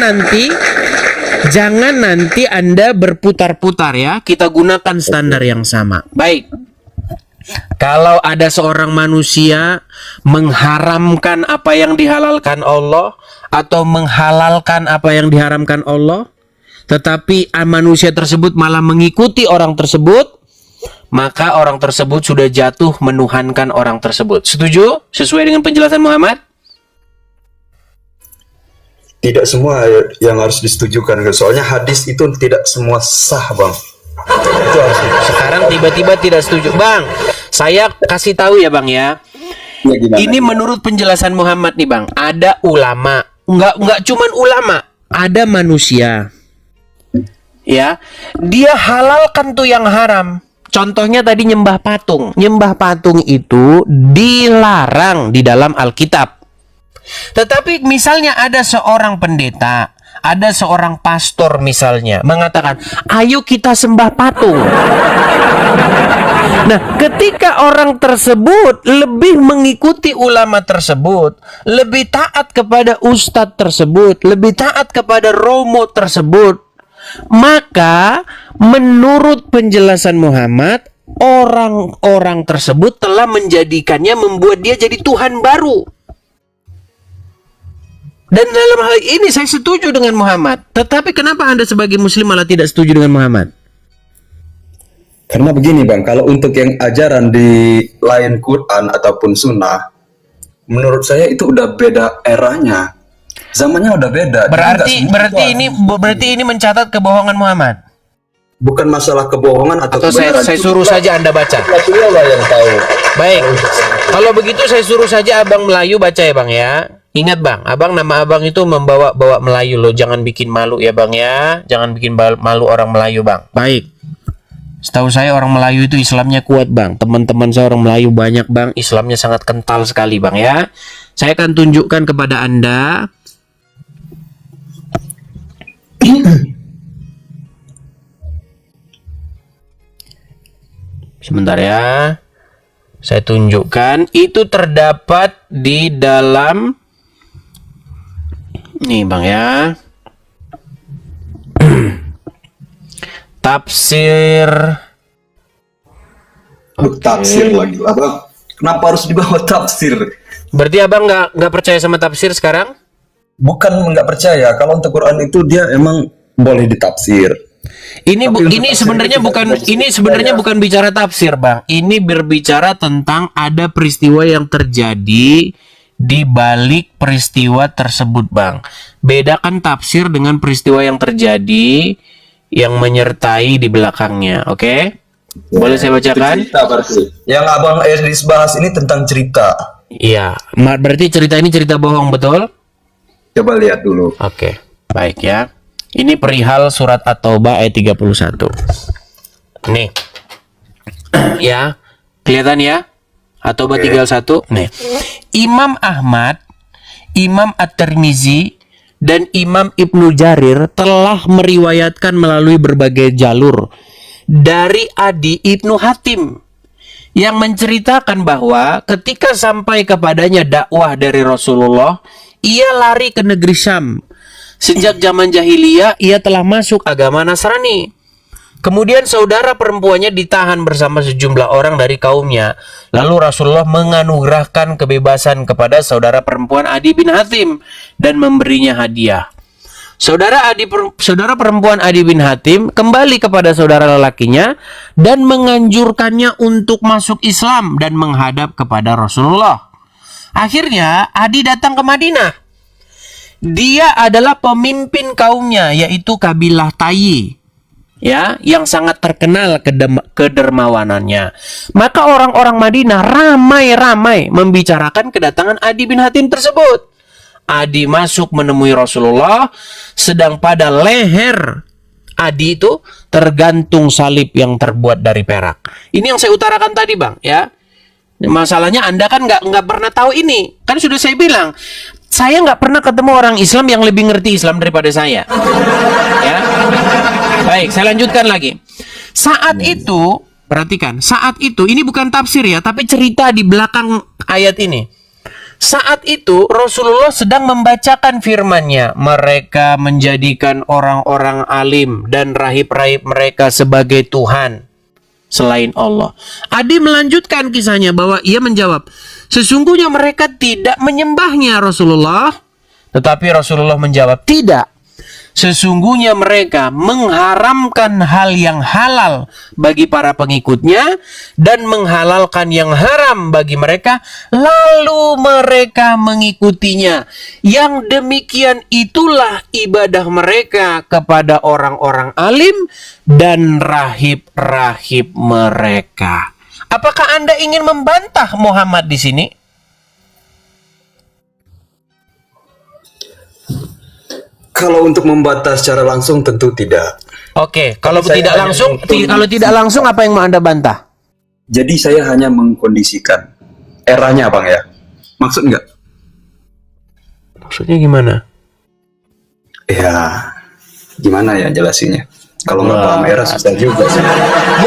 nanti Anda berputar-putar ya. Kita gunakan standar yang sama. Baik. Kalau ada seorang manusia mengharamkan apa yang dihalalkan Allah atau menghalalkan apa yang diharamkan Allah, tetapi manusia tersebut malah mengikuti orang tersebut, maka orang tersebut sudah jatuh menuhankan orang tersebut. Setuju? Sesuai dengan penjelasan Muhammad? Tidak semua yang harus disetujukan, soalnya hadis itu tidak semua sah Bang. Itu harus. Sekarang tiba-tiba tidak setuju, Bang. Saya kasih tahu ya Bang ya. Ini menurut penjelasan Muhammad nih Bang. Ada ulama, nggak cuman ulama, ada manusia. Ya, dia halalkan tuh yang haram. Contohnya tadi nyembah patung. Nyembah patung itu dilarang di dalam Alkitab. Tetapi misalnya ada seorang pendeta, ada seorang pastor misalnya mengatakan, ayo kita sembah patung. Nah, ketika orang tersebut lebih mengikuti ulama tersebut, lebih taat kepada ustadz tersebut, lebih taat kepada romo tersebut, maka menurut penjelasan Muhammad, orang-orang tersebut telah menjadikannya, membuat dia jadi Tuhan baru. Dan dalam hal ini saya setuju dengan Muhammad. Tetapi kenapa Anda sebagai muslim malah tidak setuju dengan Muhammad? Karena begini Bang, kalau untuk yang ajaran di lain Quran ataupun sunnah, menurut saya itu udah beda eranya. Zamannya udah beda. Berarti ini mencatat kebohongan Muhammad. Bukan masalah kebohongan atau saya suruh saja Anda baca. Rasulullah yang tahu. Baik. Kalau begitu saya suruh saja Abang Melayu baca ya Bang ya. Ingat bang, nama abang itu membawa-bawa Melayu loh. Jangan bikin malu ya bang ya. Jangan bikin malu orang Melayu bang. Baik. Setahu saya orang Melayu itu Islamnya kuat bang. Teman-teman saya orang Melayu banyak bang. Islamnya sangat kental sekali bang ya. Saya akan tunjukkan kepada Anda. Sebentar ya. Saya tunjukkan. Itu terdapat di dalam... Nih bang ya. Tafsir. Tafsir lagi abang. Kenapa harus dibawa tafsir? Berarti abang nggak percaya sama tafsir sekarang? Bukan nggak percaya. Kalau untuk Quran itu dia emang boleh ditafsir. Ini Tapi untuk ini tafsir sebenarnya itu bukan tidak ini bisa sebenarnya dipercaya. bukan bicara tafsir bang. Ini berbicara tentang ada peristiwa yang terjadi di balik peristiwa tersebut bang. Bedakan tafsir dengan peristiwa yang terjadi yang menyertai di belakangnya. Oke? Boleh saya bacakan? Cerita berarti. Yang abang Edis bahas ini tentang cerita. Iya. Berarti cerita ini cerita bohong betul? Coba lihat dulu. Oke, baik ya. Ini perihal surat At-Taubah ayat 31. Nih. Ya, kelihatan ya? At-Taubah 31. Nih. Imam Ahmad, Imam At-Tirmizi, dan Imam Ibnu Jarir telah meriwayatkan melalui berbagai jalur dari Adi Ibnu Hatim yang menceritakan bahwa ketika sampai kepadanya dakwah dari Rasulullah, ia lari ke negeri Syam. Sejak zaman jahiliyah, ia telah masuk agama Nasrani. Kemudian saudara perempuannya ditahan bersama sejumlah orang dari kaumnya. Lalu Rasulullah menganugerahkan kebebasan kepada saudara perempuan Adi bin Hatim dan memberinya hadiah. Saudara perempuan Adi bin Hatim kembali kepada saudara lelakinya dan menganjurkannya untuk masuk Islam dan menghadap kepada Rasulullah. Akhirnya Adi datang ke Madinah. Dia adalah pemimpin kaumnya, yaitu kabilah Tayyi, ya, yang sangat terkenal kedermawanannya. Maka orang-orang Madinah ramai-ramai membicarakan kedatangan Adi bin Hatim tersebut. Adi masuk menemui Rasulullah, sedang pada leher Adi itu tergantung salib yang terbuat dari perak. Ini yang saya utarakan tadi bang, ya. Masalahnya Anda kan nggak pernah tahu ini. Kan sudah saya bilang, saya nggak pernah ketemu orang Islam yang lebih ngerti Islam daripada saya. Ya. Baik, saya lanjutkan lagi. Saat itu, perhatikan, saat itu, ini bukan tafsir ya, tapi cerita di belakang ayat ini. Saat itu Rasulullah sedang membacakan firman-Nya. Mereka menjadikan orang-orang alim dan rahib-rahib mereka sebagai Tuhan selain Allah. Adi melanjutkan kisahnya bahwa ia menjawab, sesungguhnya mereka tidak menyembahnya Rasulullah. Tetapi Rasulullah menjawab, tidak. Sesungguhnya mereka mengharamkan hal yang halal bagi para pengikutnya dan menghalalkan yang haram bagi mereka, lalu mereka mengikutinya. Yang demikian itulah ibadah mereka kepada orang-orang alim dan rahib-rahib mereka. Apakah Anda ingin membantah Muhammad di sini? Kalau untuk membantah secara langsung tentu tidak. Oke, kalau Saya tidak hanya langsung, kalau tidak langsung apa yang mau Anda bantah? Jadi saya hanya mengkondisikan eranya bang ya. Maksud nggak? Maksudnya gimana? Ya, gimana ya jelasinnya? Kalau nggak paham era susah juga sih.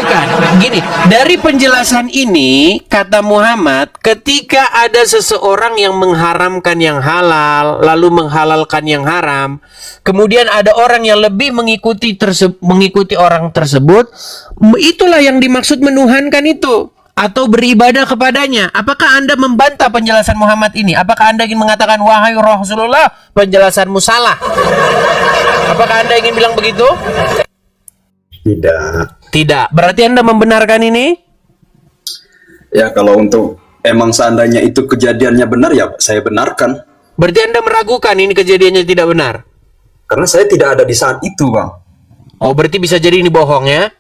Bukan, gini, dari penjelasan ini, kata Muhammad, ketika ada seseorang yang mengharamkan yang halal, lalu menghalalkan yang haram, kemudian ada orang yang lebih mengikuti orang tersebut, itulah yang dimaksud menuhankan itu, atau beribadah kepadanya. Apakah Anda membantah penjelasan Muhammad ini? Apakah Anda ingin mengatakan, wahai Rasulullah, penjelasanmu salah? Apakah Anda ingin bilang begitu? Tidak. Tidak. Berarti Anda membenarkan ini? Ya kalau untuk emang seandainya itu kejadiannya benar ya saya benarkan. Berarti Anda meragukan ini kejadiannya tidak benar? Karena saya tidak ada di saat itu bang. Oh, berarti bisa jadi ini bohong ya?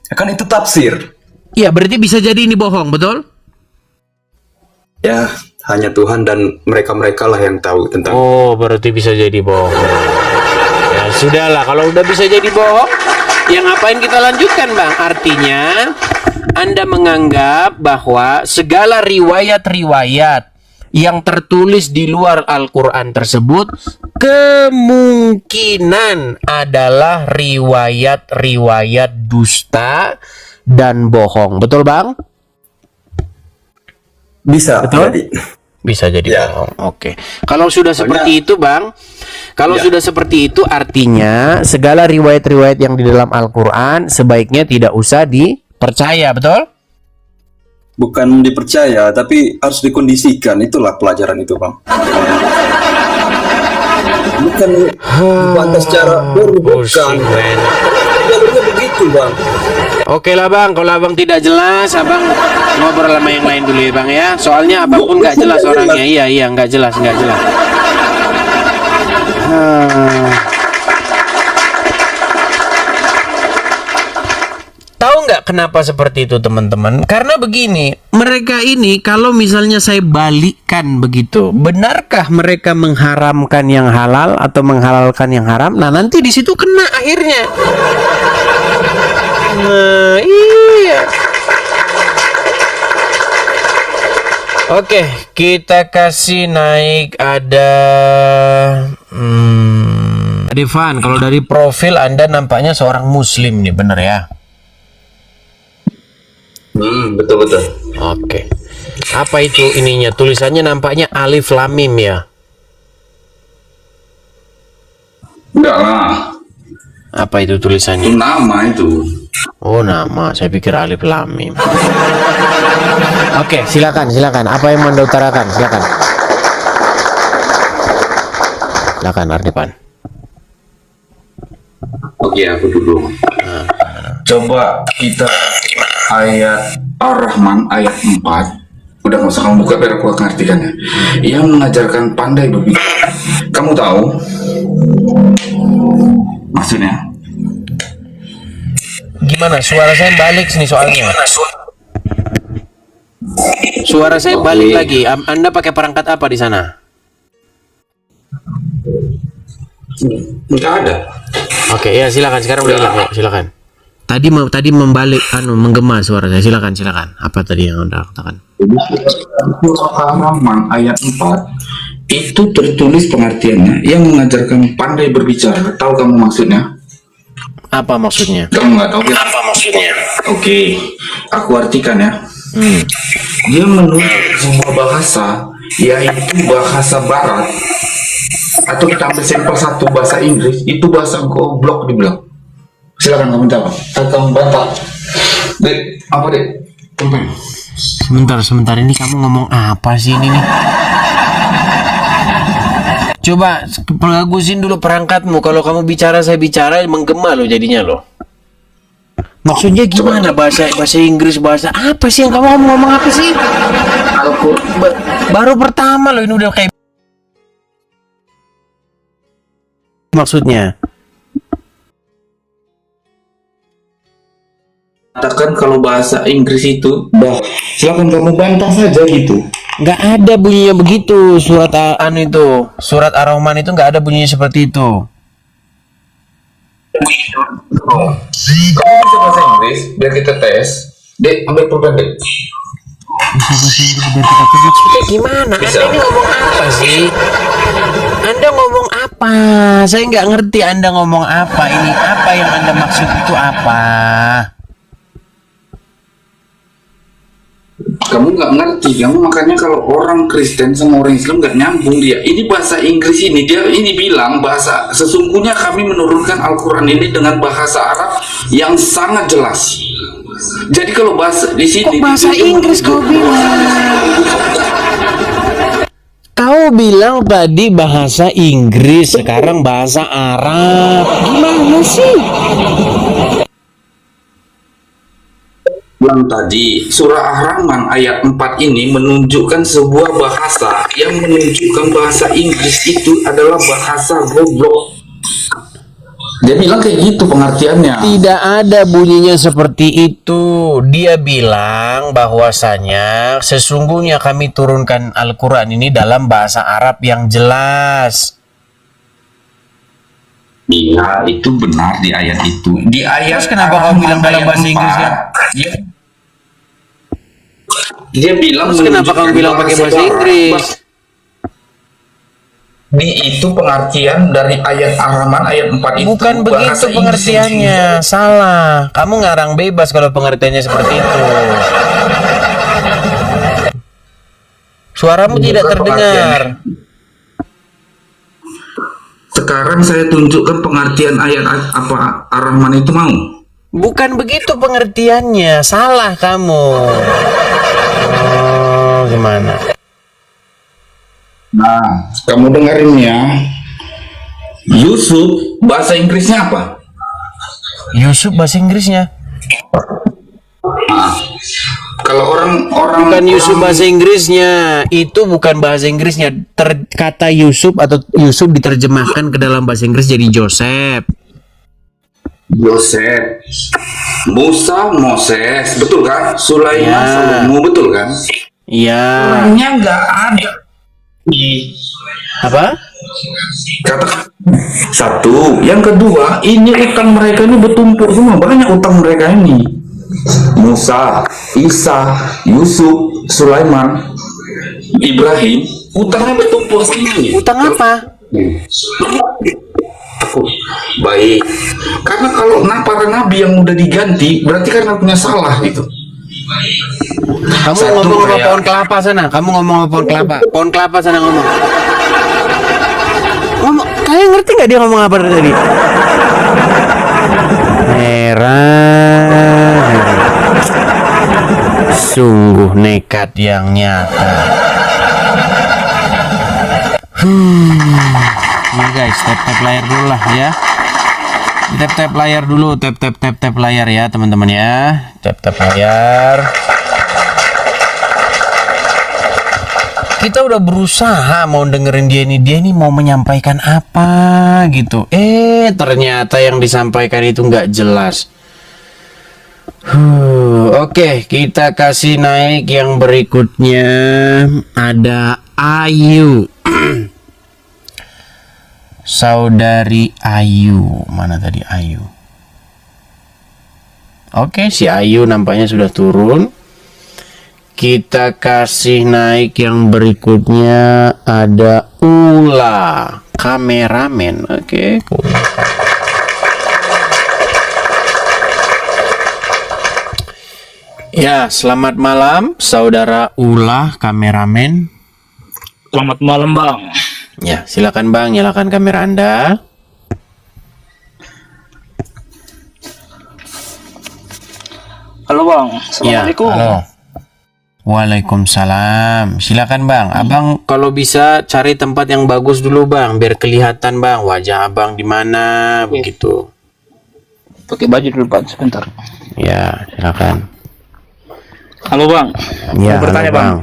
Ya kan itu tafsir. Iya, berarti bisa jadi ini bohong, betul? Ya, hanya Tuhan dan mereka-mereka lah yang tahu tentang. Oh, berarti bisa jadi bohong. Ya sudahlah, kalau udah bisa jadi bohong, yang ngapain kita lanjutkan, Bang? Artinya Anda menganggap bahwa segala riwayat-riwayat yang tertulis di luar Al-Quran tersebut kemungkinan adalah riwayat-riwayat dusta dan bohong. Betul, Bang? Bisa Betul? jadi. Bisa jadi Ya. bohong. Oke. Kalau sudah seperti itu, Bang, kalau Ya. sudah seperti itu artinya segala riwayat-riwayat yang di dalam Al-Quran sebaiknya tidak usah dipercaya, betul? Bukan dipercaya, tapi harus dikondisikan. Itulah pelajaran itu, Bang. Bukan dibantah secara bukan. Pusing, men. Jalurnya begitu, Bang. Oke lah, Bang, kalau Abang tidak jelas, Abang ngobrol sama yang lain dulu ya, Bang ya. Soalnya Abang pun nggak jelas orangnya. Iya, nggak jelas. Tahu nggak kenapa seperti itu, teman-teman? Karena begini, mereka ini kalau misalnya saya balikkan begitu, benarkah mereka mengharamkan yang halal atau menghalalkan yang haram? Nah, nanti di situ kena akhirnya. Nah, iya. Oke, kita kasih naik ada Devan, kalau dari profil Anda nampaknya seorang muslim nih, bener ya? Betul. Oke. Apa itu ininya? Tulisannya nampaknya alif lam mim ya? Enggak lah, Apa itu itu tulisannya? nama itu. Oh, nama. Saya pikir alif lam mim. Oke, silakan. Apa yang mau Anda utarakan? Silakan Ardipan. Oke, aku dulu. Coba kita ayat Ar-Rahman ayat 4. Udah nggak usah kamu buka biar aku mengartikannya. Yang mengajarkan pandai berbicara. Kamu tahu maksudnya? Gimana? Suara saya balik nih soalnya. Suara saya balik lagi. Anda pakai perangkat apa di sana? Enggak ada. Oke, ya silakan. Sekarang udah hilang, ya, silakan. Tadi membalik, menggema suara saya. Silakan. Apa tadi yang Anda katakan? Ar-Rahman ayat 4 itu tertulis pengertiannya yang mengajarkan pandai berbicara. Tahu kamu maksudnya? Apa maksudnya? Kamu nggak tahu ya? Apa maksudnya? Oke, aku artikan ya. Dia menulis sebuah bahasa, yaitu bahasa Barat. Atau kita ambil sampel satu bahasa Inggris, itu bahasa goblok dibilang. Silakan kamu jawab. Kamu bantah. Dek, apa dek? Tumpen. Sebentar, ini kamu ngomong apa sih ini nih? Coba bagusin dulu perangkatmu. Kalau kamu bicara, saya bicara, menggema loh jadinya loh. Maksudnya gimana? Bahasa Inggris, bahasa apa sih yang kamu ngomong apa sih? Baru pertama loh ini udah kayak maksudnya. Katakan kalau bahasa Inggris itu, silakan kamu bantah saja gitu. Nggak ada bunyinya begitu. Surat surat Ar-Rahman itu nggak ada bunyinya seperti itu. Kamu bisa bahasa Inggris, biar kita tes. Dek, ambil pulpen dek. Maksudnya gimana? Anda ini ngomong apa sih? Anda ngomong apa? Saya nggak ngerti Anda ngomong apa ini. Apa yang Anda maksud itu apa? Kamu nggak ngerti, kamu makanya kalau orang Kristen sama orang Islam nggak nyambung dia. Ini bahasa Inggris ini, dia ini bilang bahasa sesungguhnya kami menurunkan Al-Quran ini dengan bahasa Arab yang sangat jelas. Jadi kalau bahasa di sini Bahasa Inggris kau bilang. Kau bilang tadi bahasa Inggris, sekarang bahasa Arab. Gimana sih? Yang tadi surah Ar-Rahman ayat 4 ini menunjukkan sebuah bahasa yang menunjukkan bahasa Inggris itu adalah bahasa goblok. Dia bilang kayak gitu pengertiannya. Tidak ada bunyinya seperti itu. Dia bilang bahwasanya sesungguhnya kami turunkan Al-Quran ini dalam bahasa Arab yang jelas. Iya, itu benar di ayat itu. Di ayat Terus kenapa kamu bilang dalam ayat bahasa Inggris ya? 4, dia bilang Terus kenapa kamu bilang pakai bahasa Inggris? Itu pengertian dari ayat Ar-Rahman ayat 4 itu. Bukan begitu bahasa Inggris. pengertiannya. Salah. Kamu ngarang bebas kalau pengertiannya seperti itu. Suaramu tidak terdengar. Sekarang saya tunjukkan pengertian ayat apa Ar-Rahman itu mau. Bukan begitu pengertiannya. Salah kamu. Oh, gimana? Nah, kamu dengerin ya. Yusuf bahasa Inggrisnya apa? Yusuf bahasa Inggrisnya. Nah, kalau orang Bukan Yusuf bahasa Inggrisnya. Itu bukan bahasa Inggrisnya. Kata Yusuf atau Yusuf diterjemahkan ke dalam bahasa Inggris jadi Joseph. Yosef, Musa, Moses, betul kan? Sulaiman, Ya. Salomo, betul kan? Iya. Orangnya nggak ada. Apa? Kata satu, yang kedua, ini utang mereka ini bertumpuk semua, banyak utang mereka ini. Musa, Isa, Yusuf, Sulaiman, Ibrahim, utangnya bertumpuk semuanya. Utang apa? Baik, karena kalau para nabi yang udah diganti, berarti karena punya salah gitu. Kamu Satu ngomong sama kayak- pohon kelapa sana. Kamu ngomong sama pohon kelapa. Pohon kelapa sana ngomong. Ngomong. Kalian ngerti nggak dia ngomong apa dari tadi? Heran. Sungguh nekat yang nyata. Ini guys, tap layar dulu lah ya. Tap layar dulu, tap layar ya teman-teman ya. Tap layar. Kita udah berusaha mau dengerin dia ini mau menyampaikan apa gitu. Ternyata yang disampaikan itu nggak jelas. Oke, kita kasih naik yang berikutnya. Ada Ayu. Saudari Ayu. Mana tadi Ayu? Oke, si Ayu nampaknya sudah turun. Kita kasih naik yang berikutnya. Ada Ula, kameramen. Oke, cool. Ya, selamat malam saudara Ula, kameramen. Selamat malam, Bang. Ya, silakan Bang, nyalakan kamera Anda. Halo, Bang. Ya, Assalamualaikum. halo. Waalaikumsalam. Silakan Bang. Abang kalau bisa cari tempat yang bagus dulu Bang, biar kelihatan Bang wajah Abang di mana begitu. Pakai baju dulu, Bang, sebentar. Ya, silakan. Halo, Bang. Ya, Mau bertanya, halo, Bang.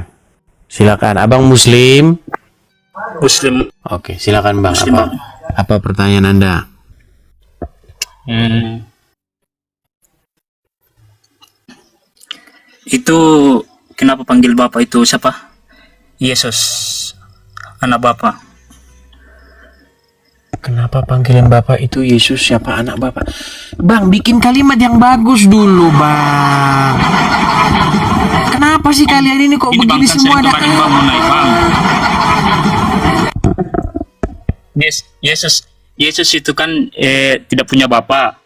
Silakan. Abang Muslim? Muslim. Oke, silakan Bang. Muslim, Bang. Apa pertanyaan Anda? Itu kenapa panggil Bapak itu siapa? Yesus. Anak Bapak. Kenapa panggilan Bapak itu Yesus? Siapa anak Bapak? Bang, bikin kalimat yang bagus dulu, Bang. Kenapa sih kalian ini kok begini semua ada? Yesus itu kan tidak punya bapak,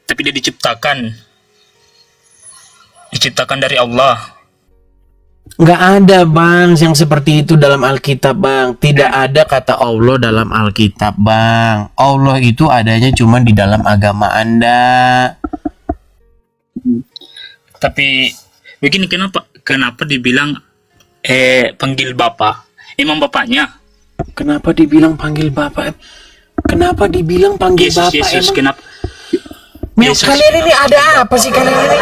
tapi dia diciptakan dari Allah. Nggak ada Bang yang seperti itu dalam Alkitab Bang. Tidak ada kata Allah dalam Alkitab Bang. Allah itu adanya cuma di dalam agama Anda. Tapi begini, kenapa dibilang panggil bapak? Emang bapaknya? Kenapa dibilang panggil Bapak? Kenapa dibilang panggil Bapak? Yesus, Emang? kenapa? Yesus. Kalian ini ada apa sih kalian ini?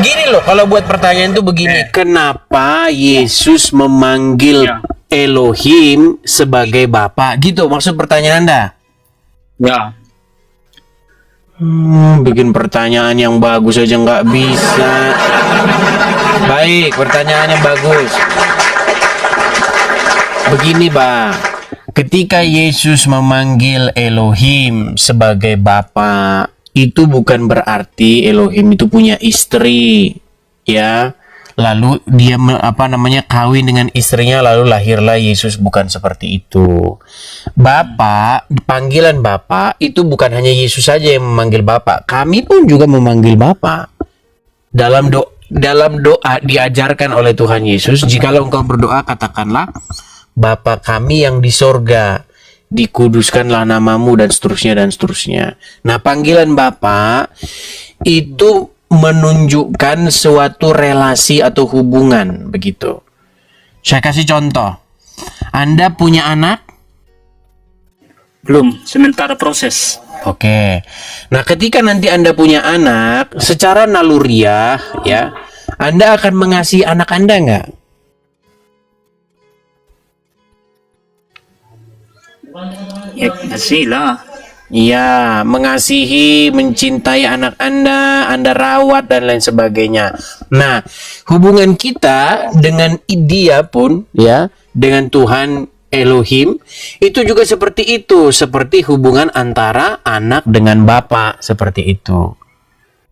Gini loh, kalau buat pertanyaan tuh begini, kenapa Yesus memanggil Elohim sebagai Bapa? Gitu maksud pertanyaan Anda? Ya. Bikin pertanyaan yang bagus aja nggak bisa. Baik, pertanyaan yang bagus. Begini Bang, ketika Yesus memanggil Elohim sebagai Bapa, itu bukan berarti Elohim itu punya istri, ya. Lalu dia kawin dengan istrinya, lalu lahirlah Yesus. Bukan seperti itu. Bapa, panggilan Bapa itu bukan hanya Yesus saja yang memanggil Bapa. Kami pun juga memanggil Bapa. Dalam doa diajarkan oleh Tuhan Yesus, jikalau engkau berdoa katakanlah, Bapa kami yang di sorga, dikuduskanlah namamu, dan seterusnya dan seterusnya. Nah, panggilan Bapa itu menunjukkan suatu relasi atau hubungan, begitu. Saya kasih contoh. Anda punya anak? Belum, sementara proses. Oke. Nah, ketika nanti Anda punya anak, secara naluriah, ya, Anda akan mengasihi anak Anda nggak? Ya, kasih lah. Iya, mengasihi, mencintai anak Anda rawat dan lain sebagainya. Nah, hubungan kita dengan dia pun, ya, dengan Tuhan Elohim, itu juga seperti itu, seperti hubungan antara anak dengan bapa, seperti itu.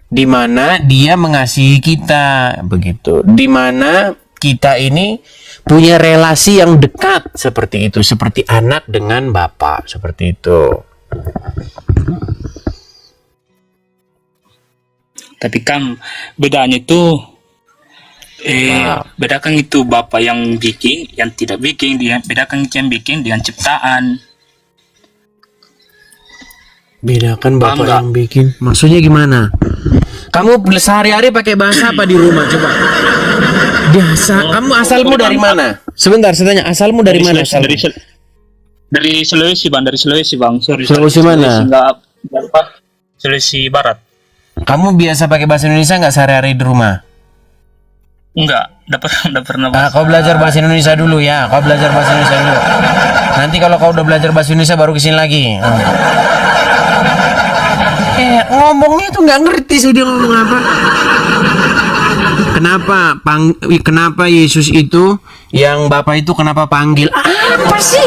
Di mana dia mengasihi kita, begitu. Di mana kita ini punya relasi yang dekat, seperti itu, seperti anak dengan bapa, seperti itu. Tapi kan bedanya itu bedakan itu Bapak yang bikin, yang tidak bikin, dia bedakan yang bikin dengan ciptaan. Bedakan Bapak Enggak. yang bikin. Maksudnya gimana? Kamu sehari-hari pakai bahasa apa di rumah? Coba. Kamu asalmu dari mana? Sebentar, saya tanya, asalmu dari mana? Dari Sulawesi bang, Sorry, Sulawesi mana? Sulawesi Barat. Kamu biasa pakai bahasa Indonesia nggak sehari-hari di rumah? Enggak pernah. Kau belajar bahasa Indonesia dulu ya. Kau belajar bahasa Indonesia dulu. Nanti kalau kau udah belajar bahasa Indonesia baru kesini lagi. Ngomongnya tuh nggak ngerti sih dia ngomong apa. Kenapa Yesus itu yang Bapak itu kenapa panggil? Apa sih?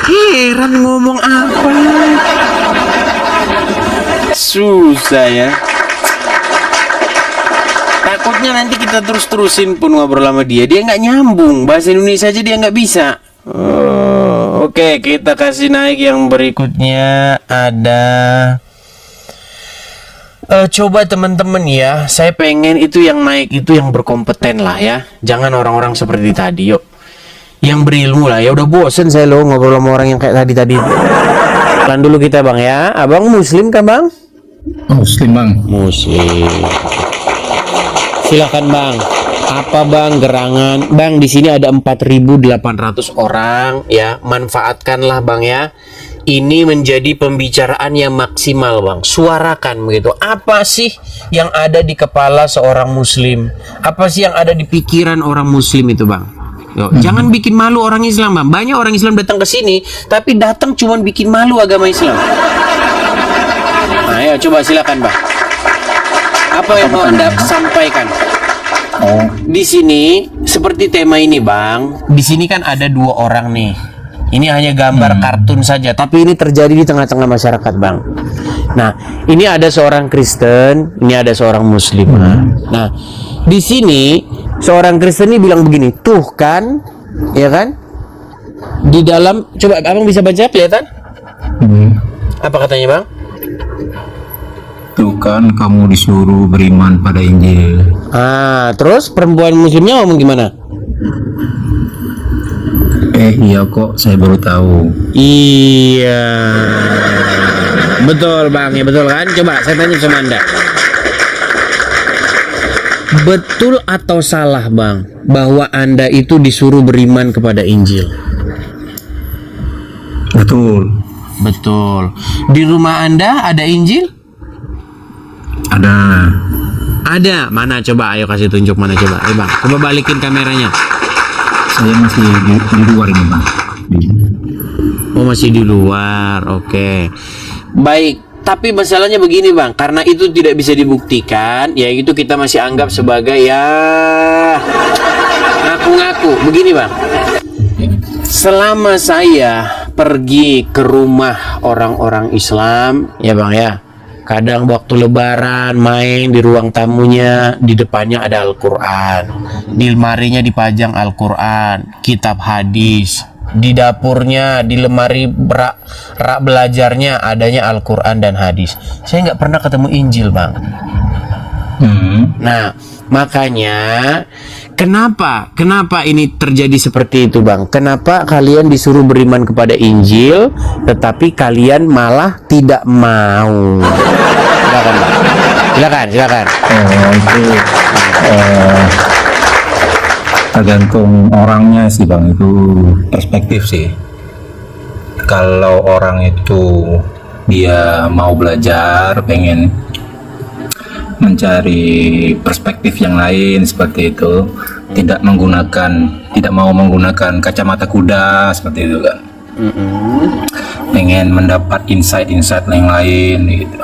Heran ngomong apa? Susah ya. Takutnya nanti kita terus-terusin pun ngobrol sama dia nggak nyambung. Bahasa Indonesia aja dia nggak bisa. Oke, kita kasih naik yang berikutnya. Ada coba teman-teman ya, saya pengen itu yang naik itu yang berkompeten lah ya. Jangan orang-orang seperti tadi, yuk. Yang berilmu lah ya. Udah bosen saya loh ngobrol sama orang yang kayak tadi. Pelan dulu kita bang ya. Abang muslim kan bang? Muslim bang. Muslim. Silakan bang. Apa bang gerangan? Bang di sini ada 4.800 orang ya. Manfaatkanlah bang ya. Ini menjadi pembicaraan yang maksimal bang. Suarakan begitu. Apa sih yang ada di kepala seorang muslim? Apa sih yang ada di pikiran orang muslim itu bang? Yo, jangan bikin malu orang Islam bang. Banyak orang Islam datang ke sini, tapi datang cuman bikin malu agama Islam. Nah, ayo coba silakan bang. Apa yang mau Anda sampaikan? Di sini seperti tema ini bang. Di sini kan ada 2 orang nih. Ini hanya gambar kartun saja, tapi ini terjadi di tengah-tengah masyarakat bang. Nah, ini ada seorang Kristen, ini ada seorang Muslim. Nah, di sini seorang Kristen ini bilang begini, tuh kan, ya kan? Di dalam, coba abang bisa baca kelihatan? Apa katanya bang? Tuh kan kamu disuruh beriman pada Injil. Terus perempuan Muslimnya ngomong gimana? Iya kok, saya baru tahu. Iya, betul bang, ya betul kan? Coba saya tanya sama Anda, betul atau salah bang bahwa Anda itu disuruh beriman kepada Injil? Betul. Betul. Di rumah Anda ada Injil? Ada. Ada. Mana coba? Ayo kasih tunjuk mana coba. Ayo bang, coba balikin kameranya. Saya masih di luar ini bang. Oh, masih di luar. Oke. Baik, tapi masalahnya begini Bang, karena itu tidak bisa dibuktikan, ya itu kita masih anggap sebagai ya ngaku-ngaku. Begini Bang, selama saya pergi ke rumah orang-orang Islam, ya Bang ya, kadang waktu lebaran main di ruang tamunya, di depannya ada Al-Quran, di lemarinya dipajang Al-Quran, kitab hadis, di dapurnya, di lemari rak belajarnya adanya Al-Quran dan hadis. Saya nggak pernah ketemu Injil Bang. Nah, makanya kenapa ini terjadi seperti itu Bang? Kenapa kalian disuruh beriman kepada Injil tetapi kalian malah tidak mau? Silakan Bang. Silakan. Itu tergantung orangnya sih bang, itu perspektif sih. Kalau orang itu dia mau belajar, pengen mencari perspektif yang lain seperti itu, tidak mau menggunakan kacamata kuda seperti itu kan, pengen mendapat insight yang lain gitu,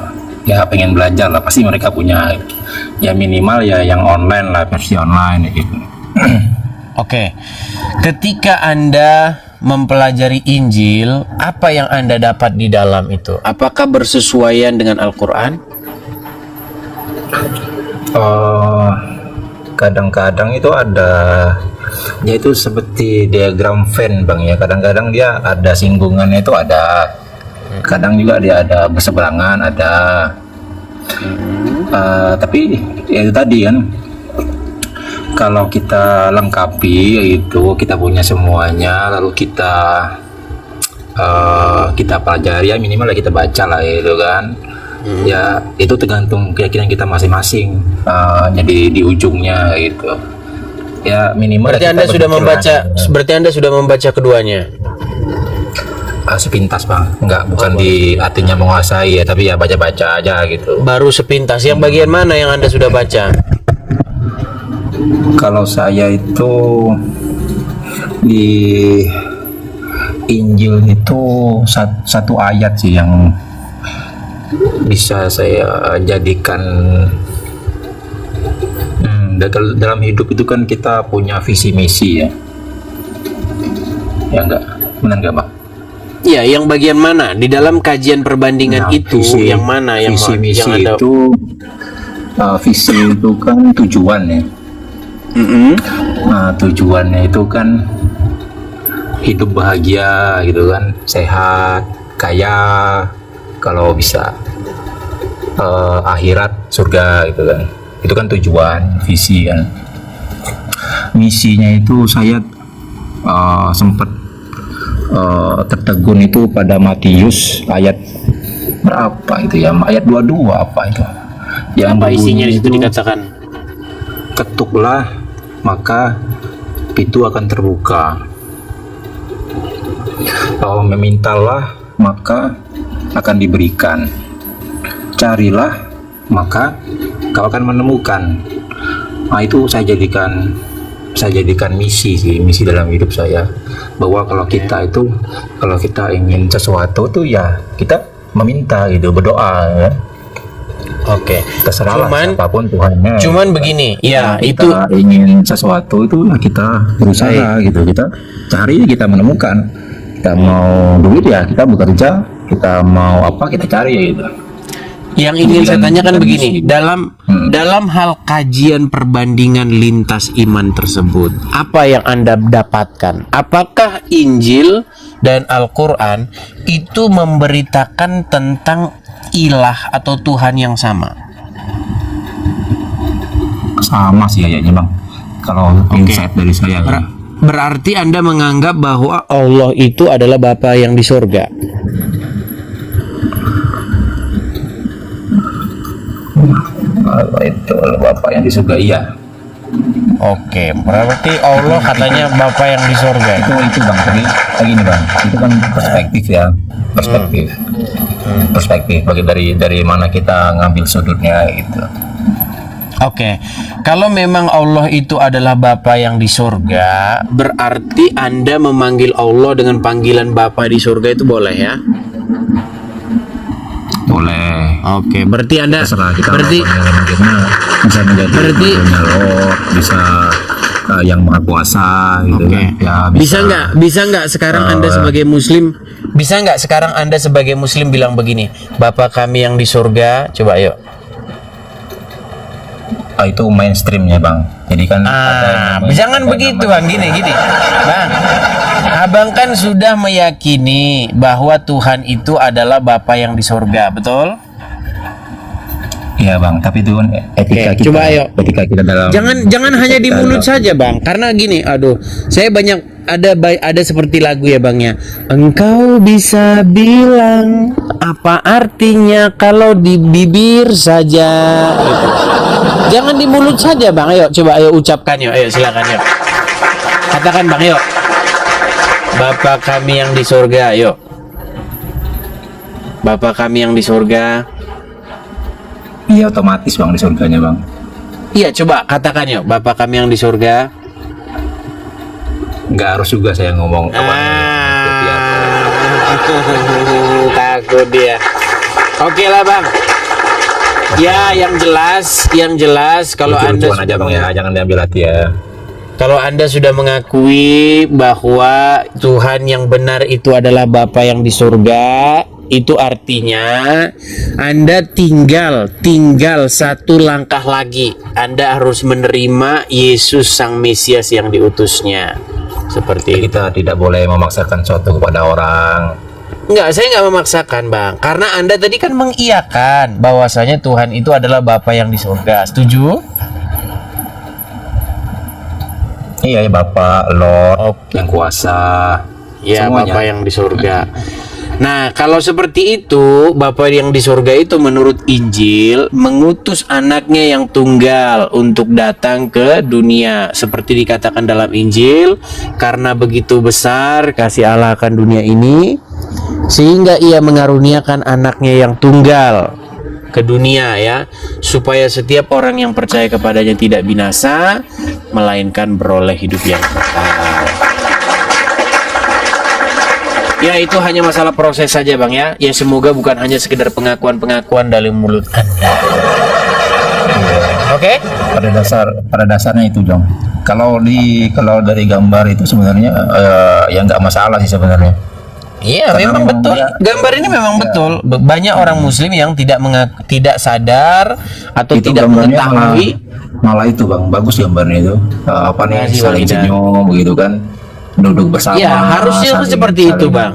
ya pengen belajar lah, pasti mereka punya ya minimal ya yang online lah, versi online gitu. Oke, ketika Anda mempelajari Injil, apa yang Anda dapat di dalam itu? Apakah bersesuaian dengan Al-Quran? Kadang-kadang itu ada, ya itu seperti diagram Venn bang ya. Kadang-kadang dia ada singgungannya itu ada, kadang juga dia ada berseberangan ada. Tapi ya itu tadi kan, kalau kita lengkapi itu kita punya semuanya, lalu kita pelajari ya minimal ya kita baca lah itu kan. Ya itu tergantung keyakinan kita masing-masing. Jadi di ujungnya gitu ya minimal berarti Anda sudah membaca aja. Berarti Anda sudah membaca keduanya? Sepintas bang, bukan di artinya menguasai ya, tapi ya baca-baca aja gitu. Baru sepintas. Yang bagian mana yang Anda sudah baca? Kalau saya itu di Injil itu satu ayat sih yang bisa saya jadikan dalam hidup itu kan kita punya visi misi ya enggak, benar enggak Bang? Ya, yang bagian mana di dalam kajian perbandingan itu yang mana yang visi misi yang Anda... itu visi itu kan tujuan ya. Nah, tujuannya itu kan hidup bahagia gitu kan, sehat, kaya, kalau bisa akhirat surga gitu kan. Itu kan tujuan, visi kan. Misinya itu saya sempat tertegun itu pada Matius ayat berapa itu ya, ayat 22 apa itu yang apa isinya di situ dikatakan, ketuklah maka pintu akan terbuka, memintalah maka akan diberikan, carilah maka kau akan menemukan. Nah itu saya jadikan misi dalam hidup saya, bahwa kalau kita ingin sesuatu tuh ya kita meminta gitu, berdoa ya. Oke. Terserah apapun Tuhannya. Cuman begini, ya kita itu ingin sesuatu itu kita berusaha gitu, kita cari, kita menemukan. Kita mau duit ya kita bekerja, kita mau apa kita cari ya gitu. Yang ingin saya tanyakan begini, dalam hal kajian perbandingan lintas iman tersebut, apa yang Anda dapatkan? Apakah Injil dan Al-Quran itu memberitakan tentang ilah atau Tuhan yang sama? Sama sih kayaknya Bang, kalau insight dari saya. Berarti Anda menganggap bahwa Allah itu adalah Bapa yang di surga? Kalau itu Bapa yang di surga, iya. Oke, berarti Allah katanya Bapa yang di surga. Itu Bang, tapi begini Bang, itu kan perspektif ya, perspektif bagi dari mana kita ngambil sudutnya gitu. Oke, kalau memang Allah itu adalah Bapa yang di surga, berarti Anda memanggil Allah dengan panggilan Bapa di surga itu boleh ya? Boleh. Oke, berarti Anda Terserah kita berarti bisa menjadi berarti- Allah, bisa yang maha kuasa gitu Oke. kan. Ya, bisa nggak sekarang Anda sebagai muslim, bisa nggak sekarang Anda sebagai muslim bilang begini, Bapa kami yang di surga, coba yuk. itu mainstreamnya bang. Jadi kan Jangan begitu bang, gini bang. Abang kan sudah meyakini bahwa Tuhan itu adalah Bapa yang di surga, betul? Iya bang, tapi itu kan etika Oke, kita. coba ayo. Etika kita dalam. Jangan hanya di mulut saja bang, karena gini, aduh, saya banyak ada seperti lagu ya bang ya. Engkau bisa bilang apa artinya kalau di bibir saja. Gitu. Jangan di mulut saja bang, ayo coba ayo ucapkan yuk, ayo silakan yuk. Katakan bang yuk. Bapa kami yang di surga, yuk. Bapa kami yang di surga. Iya otomatis bang di surganya bang. Iya coba katakan yuk, Bapa kami yang di surga. Nggak harus juga saya ngomong. Takut dia. Oke lah bang. Ya yang jelas kalau Anda aja bang ya, jangan diambil hati ya. Kalau Anda sudah mengakui bahwa Tuhan yang benar itu adalah Bapa yang di surga, itu artinya Anda tinggal satu langkah lagi. Anda harus menerima Yesus Sang Mesias yang diutusnya. Seperti itu. Kita tidak boleh memaksakan sesuatu kepada orang. Enggak, saya nggak memaksakan bang. Karena Anda tadi kan mengiyakan bahwasanya Tuhan itu adalah Bapa yang di surga. Setuju? Iya ya Bapak, Lord, yang kuasa. Ya, Semuanya. Bapa yang di surga. Nah, kalau seperti itu, Bapa yang di surga itu menurut Injil mengutus anaknya yang tunggal untuk datang ke dunia. Seperti dikatakan dalam Injil, karena begitu besar kasih Allah akan dunia ini, sehingga ia mengaruniakan anaknya yang tunggal ke dunia ya, supaya setiap orang yang percaya kepadanya tidak binasa, melainkan beroleh hidup yang kekal. Ya itu hanya masalah proses saja bang ya. Ya semoga bukan hanya sekedar pengakuan-pengakuan dari mulut Anda. Oke? Pada dasarnya itu Jong. Kalau dari gambar itu sebenarnya ya nggak masalah sih sebenarnya. Iya memang betul. Gambar ini memang betul. Banyak orang Muslim yang tidak sadar atau Itu tidak gambarnya mengetahui. malah itu bang, bagus gambarnya itu. Apa nih Makasih, saling Walida. senyum begitu kan. Duduk bersama. Ya harusnya saling- seperti itu saling- bang.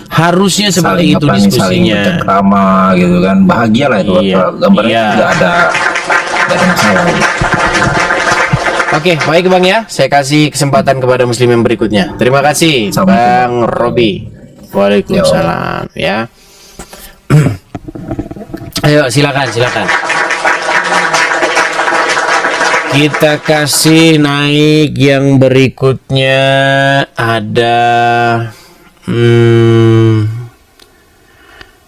Harusnya seperti saling itu apa nih, saling diskusinya. bercengkrama gitu kan, bahagia lah itu. Iya, Gambarnya iya. nggak ada masalah. Oke, baik bang ya. Saya kasih kesempatan kepada Muslim yang berikutnya. Terima kasih, Sama-sama. Bang Robi. Waalaikumsalam. Ya. Ayo, silakan. Kita kasih naik yang berikutnya ada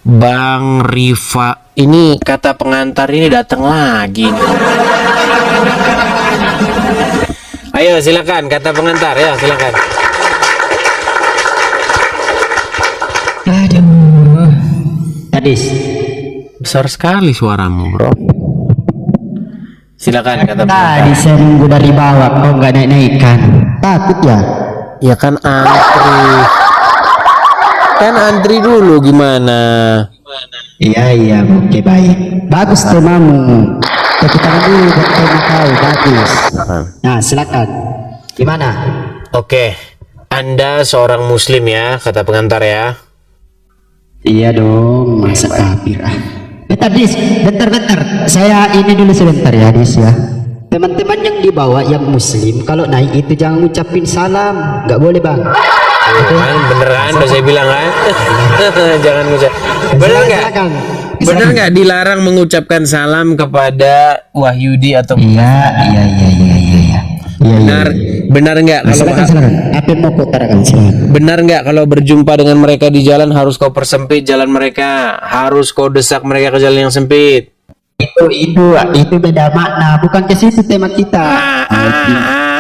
Bang Rifa. Ini kata pengantar ini datang lagi nih. Ayo silakan kata pengantar ya, silakan. Hadis. Besar sekali suaramu, Bro. Silakan kata pengantar. Tadi saya nunggu dari bawah, kok nggak naik-naikkan? Takut ya? Ya kan antri. Kan antri dulu gimana? Iya, oke baik. Bagus temamu. Tepuk tangan dulu buat tema kau, bagus. Nah, silakan. Gimana? Oke. Anda seorang muslim ya, kata pengantar ya. Iya dong, masa kafir ah. Bentar, bentar. Saya ini dulu sebentar ya, Dis ya. Teman-teman yang dibawa yang muslim, kalau naik itu jangan ngucapin salam. Nggak boleh, Bang. Kan bener kan udah saya bilang kan. Jangan ngucap. Bener nggak? Silakan. Bener nggak dilarang mengucapkan salam kepada Wahyudi atau Iya. benar nggak kalau Silakan. Apa yang mau kau utarakan? Silakan. benar nggak kalau berjumpa dengan mereka di jalan harus kau persempit jalan mereka, harus kau desak mereka ke jalan yang sempit? Itu beda makna, bukan ke situ tema kita.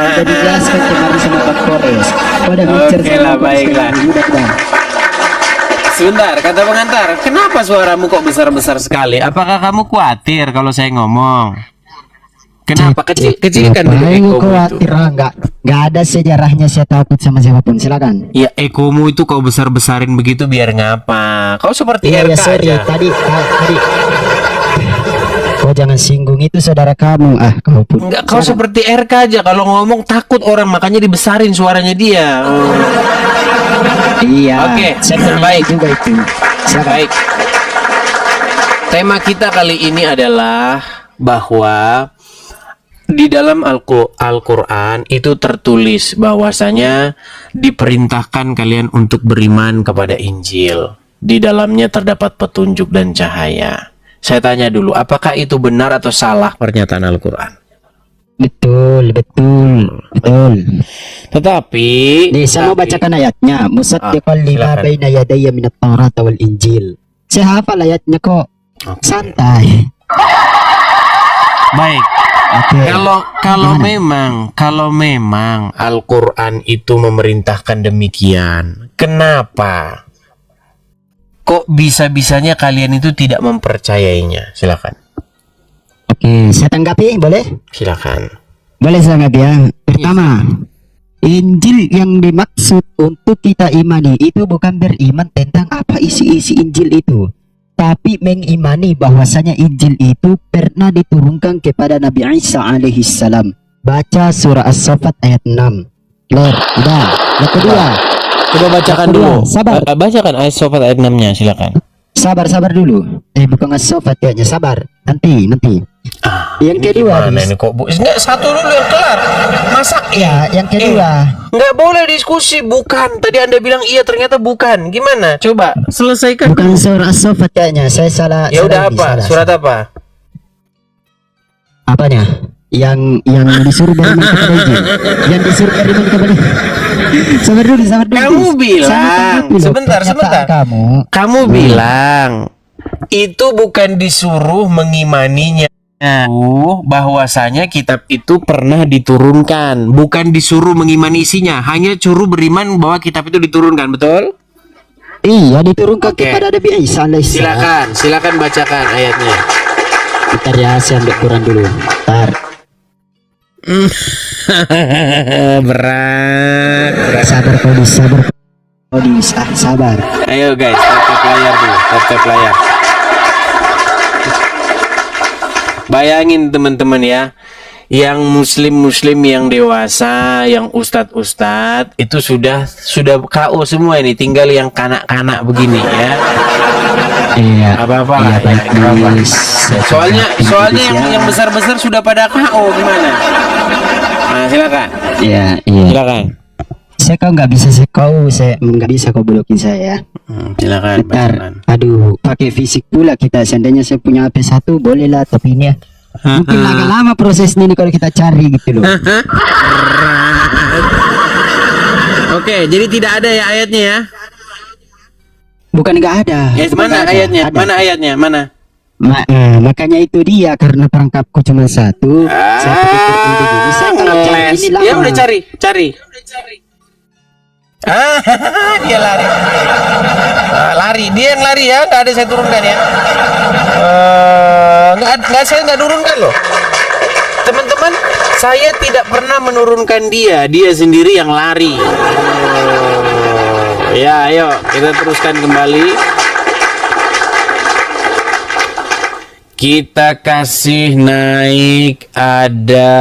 Kita dijelaskan kemarin sama Pak Polres. Oke lah, baiklah. Sebentar, kata pengantar, kenapa suaramu kok besar-besar sekali? Apakah kamu khawatir kalau saya ngomong? Kenapa kecilkan dulu Baik, ekomu khawatir itu? nggak ada sejarahnya saya takut sama siapapun. Silakan. Ya ekomu itu kau besar-besarin begitu biar ngapa? Kau seperti Iya, RK sorry aja. tadi. Kau jangan singgung itu saudara kamu. Kau pun. Enggak, kau seperti RK aja. Kalau ngomong takut orang, makanya dibesarin suaranya dia. Iya. Oke, baik juga itu. Silakan. Baik. Tema kita kali ini adalah bahwa di dalam Al-Quran itu tertulis bahwasanya diperintahkan kalian untuk beriman kepada Injil. Di dalamnya terdapat petunjuk dan cahaya. Saya tanya dulu, apakah itu benar atau salah pernyataan Al-Quran? Betul. Tetapi Nih, saya mau bacakan ayatnya. Musaddiqan lima silakan. baina yadayya minat Taurat wal Injil. Saya hafal ayatnya kok. Santai. Baik. Oke. Kalau memang Al-Quran itu memerintahkan demikian, kenapa kok bisa-bisanya kalian itu tidak mempercayainya? Silakan. Oke, saya tanggapi boleh? Silakan. Boleh saya tanggapi ya. Pertama, Injil yang dimaksud untuk kita imani itu bukan beriman tentang apa isi-isi Injil itu, tapi mengimani bahwasanya Injil itu pernah diturunkan kepada Nabi Isa alaihissalam. Baca surah As-Saffat ayat 6. Udah. Yang kedua, Coba bacakan Kedua, dulu. sabar. Bacakan ayat Saffat ayat 6-nya, silakan. sabar dulu. Bukan As-Saffat kayaknya, sabar. Nanti. Yang kedua, Gimana ini kok, Bu? Enggak, satu dulu yang kelar. Masa ya, yang kedua. Nggak boleh diskusi, bukan. Tadi Anda bilang iya, ternyata bukan. Gimana? Coba selesaikan. Bukan surah As-Saffat kayaknya, saya salah. Ya udah salah ini, apa? salah. Surat apa? Apanya? Yang disuruh beriman kepada Injil. Yang disuruh beriman kepada. Sabar dulu. Kamu bilang, sebentar. Kamu bilang itu bukan disuruh mengimaninya. Bahwasanya kitab itu pernah diturunkan, bukan disuruh mengimani isinya, hanya suruh beriman bahwa kitab itu diturunkan, betul? Iya, diturunkan Oke. kepada Nabi Isa alaihissalam. Silakan bacakan ayatnya. Bentar ya, saya ambil Quran dulu. Bentar. berat. Sabar. Sabar. Ayo guys, tap layar dulu, tap layar. Bayangin teman-teman ya, yang muslim yang dewasa, yang ustadz itu sudah KO semua ini, tinggal yang kanak-kanak begini ya. Iya. Apa-apa Iya, lah, baik, ya, nggak apa-apa. Miss. Soalnya Ya. yang besar-besar sudah pada KO gimana? Nah, silakan. Iya. Silakan. Saya nggak bisa kau blokin saya. Silakan. Bentar. bacakan. Aduh, pakai fisik pula kita. Seandainya saya punya HP 1 boleh lah, tapi ini ya mungkin agak lama prosesnya ini kalau kita cari gitu loh. Oke, jadi tidak ada ya ayatnya ya? Bukan nggak ada. Mana Nggak ada. ayatnya? Ada. Mana ayatnya? Mana? Makanya itu dia, karena perangkapku cuma satu. Saya pakai Quran begini. Saya kalau cari ngeles. ini lama. Ya udah cari. Dia lari. Lari. Dia yang lari ya, nggak ada saya turunkan ya. Saya nggak turunkan loh. Teman-teman, saya tidak pernah menurunkan dia. Dia sendiri yang lari. Ya, ayo kita teruskan kembali. Kita kasih naik ada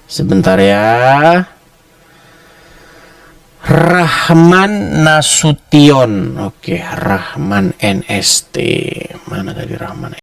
sebentar ya. Rahman Nasution. Oke, Rahman NST. Mana tadi Rahman?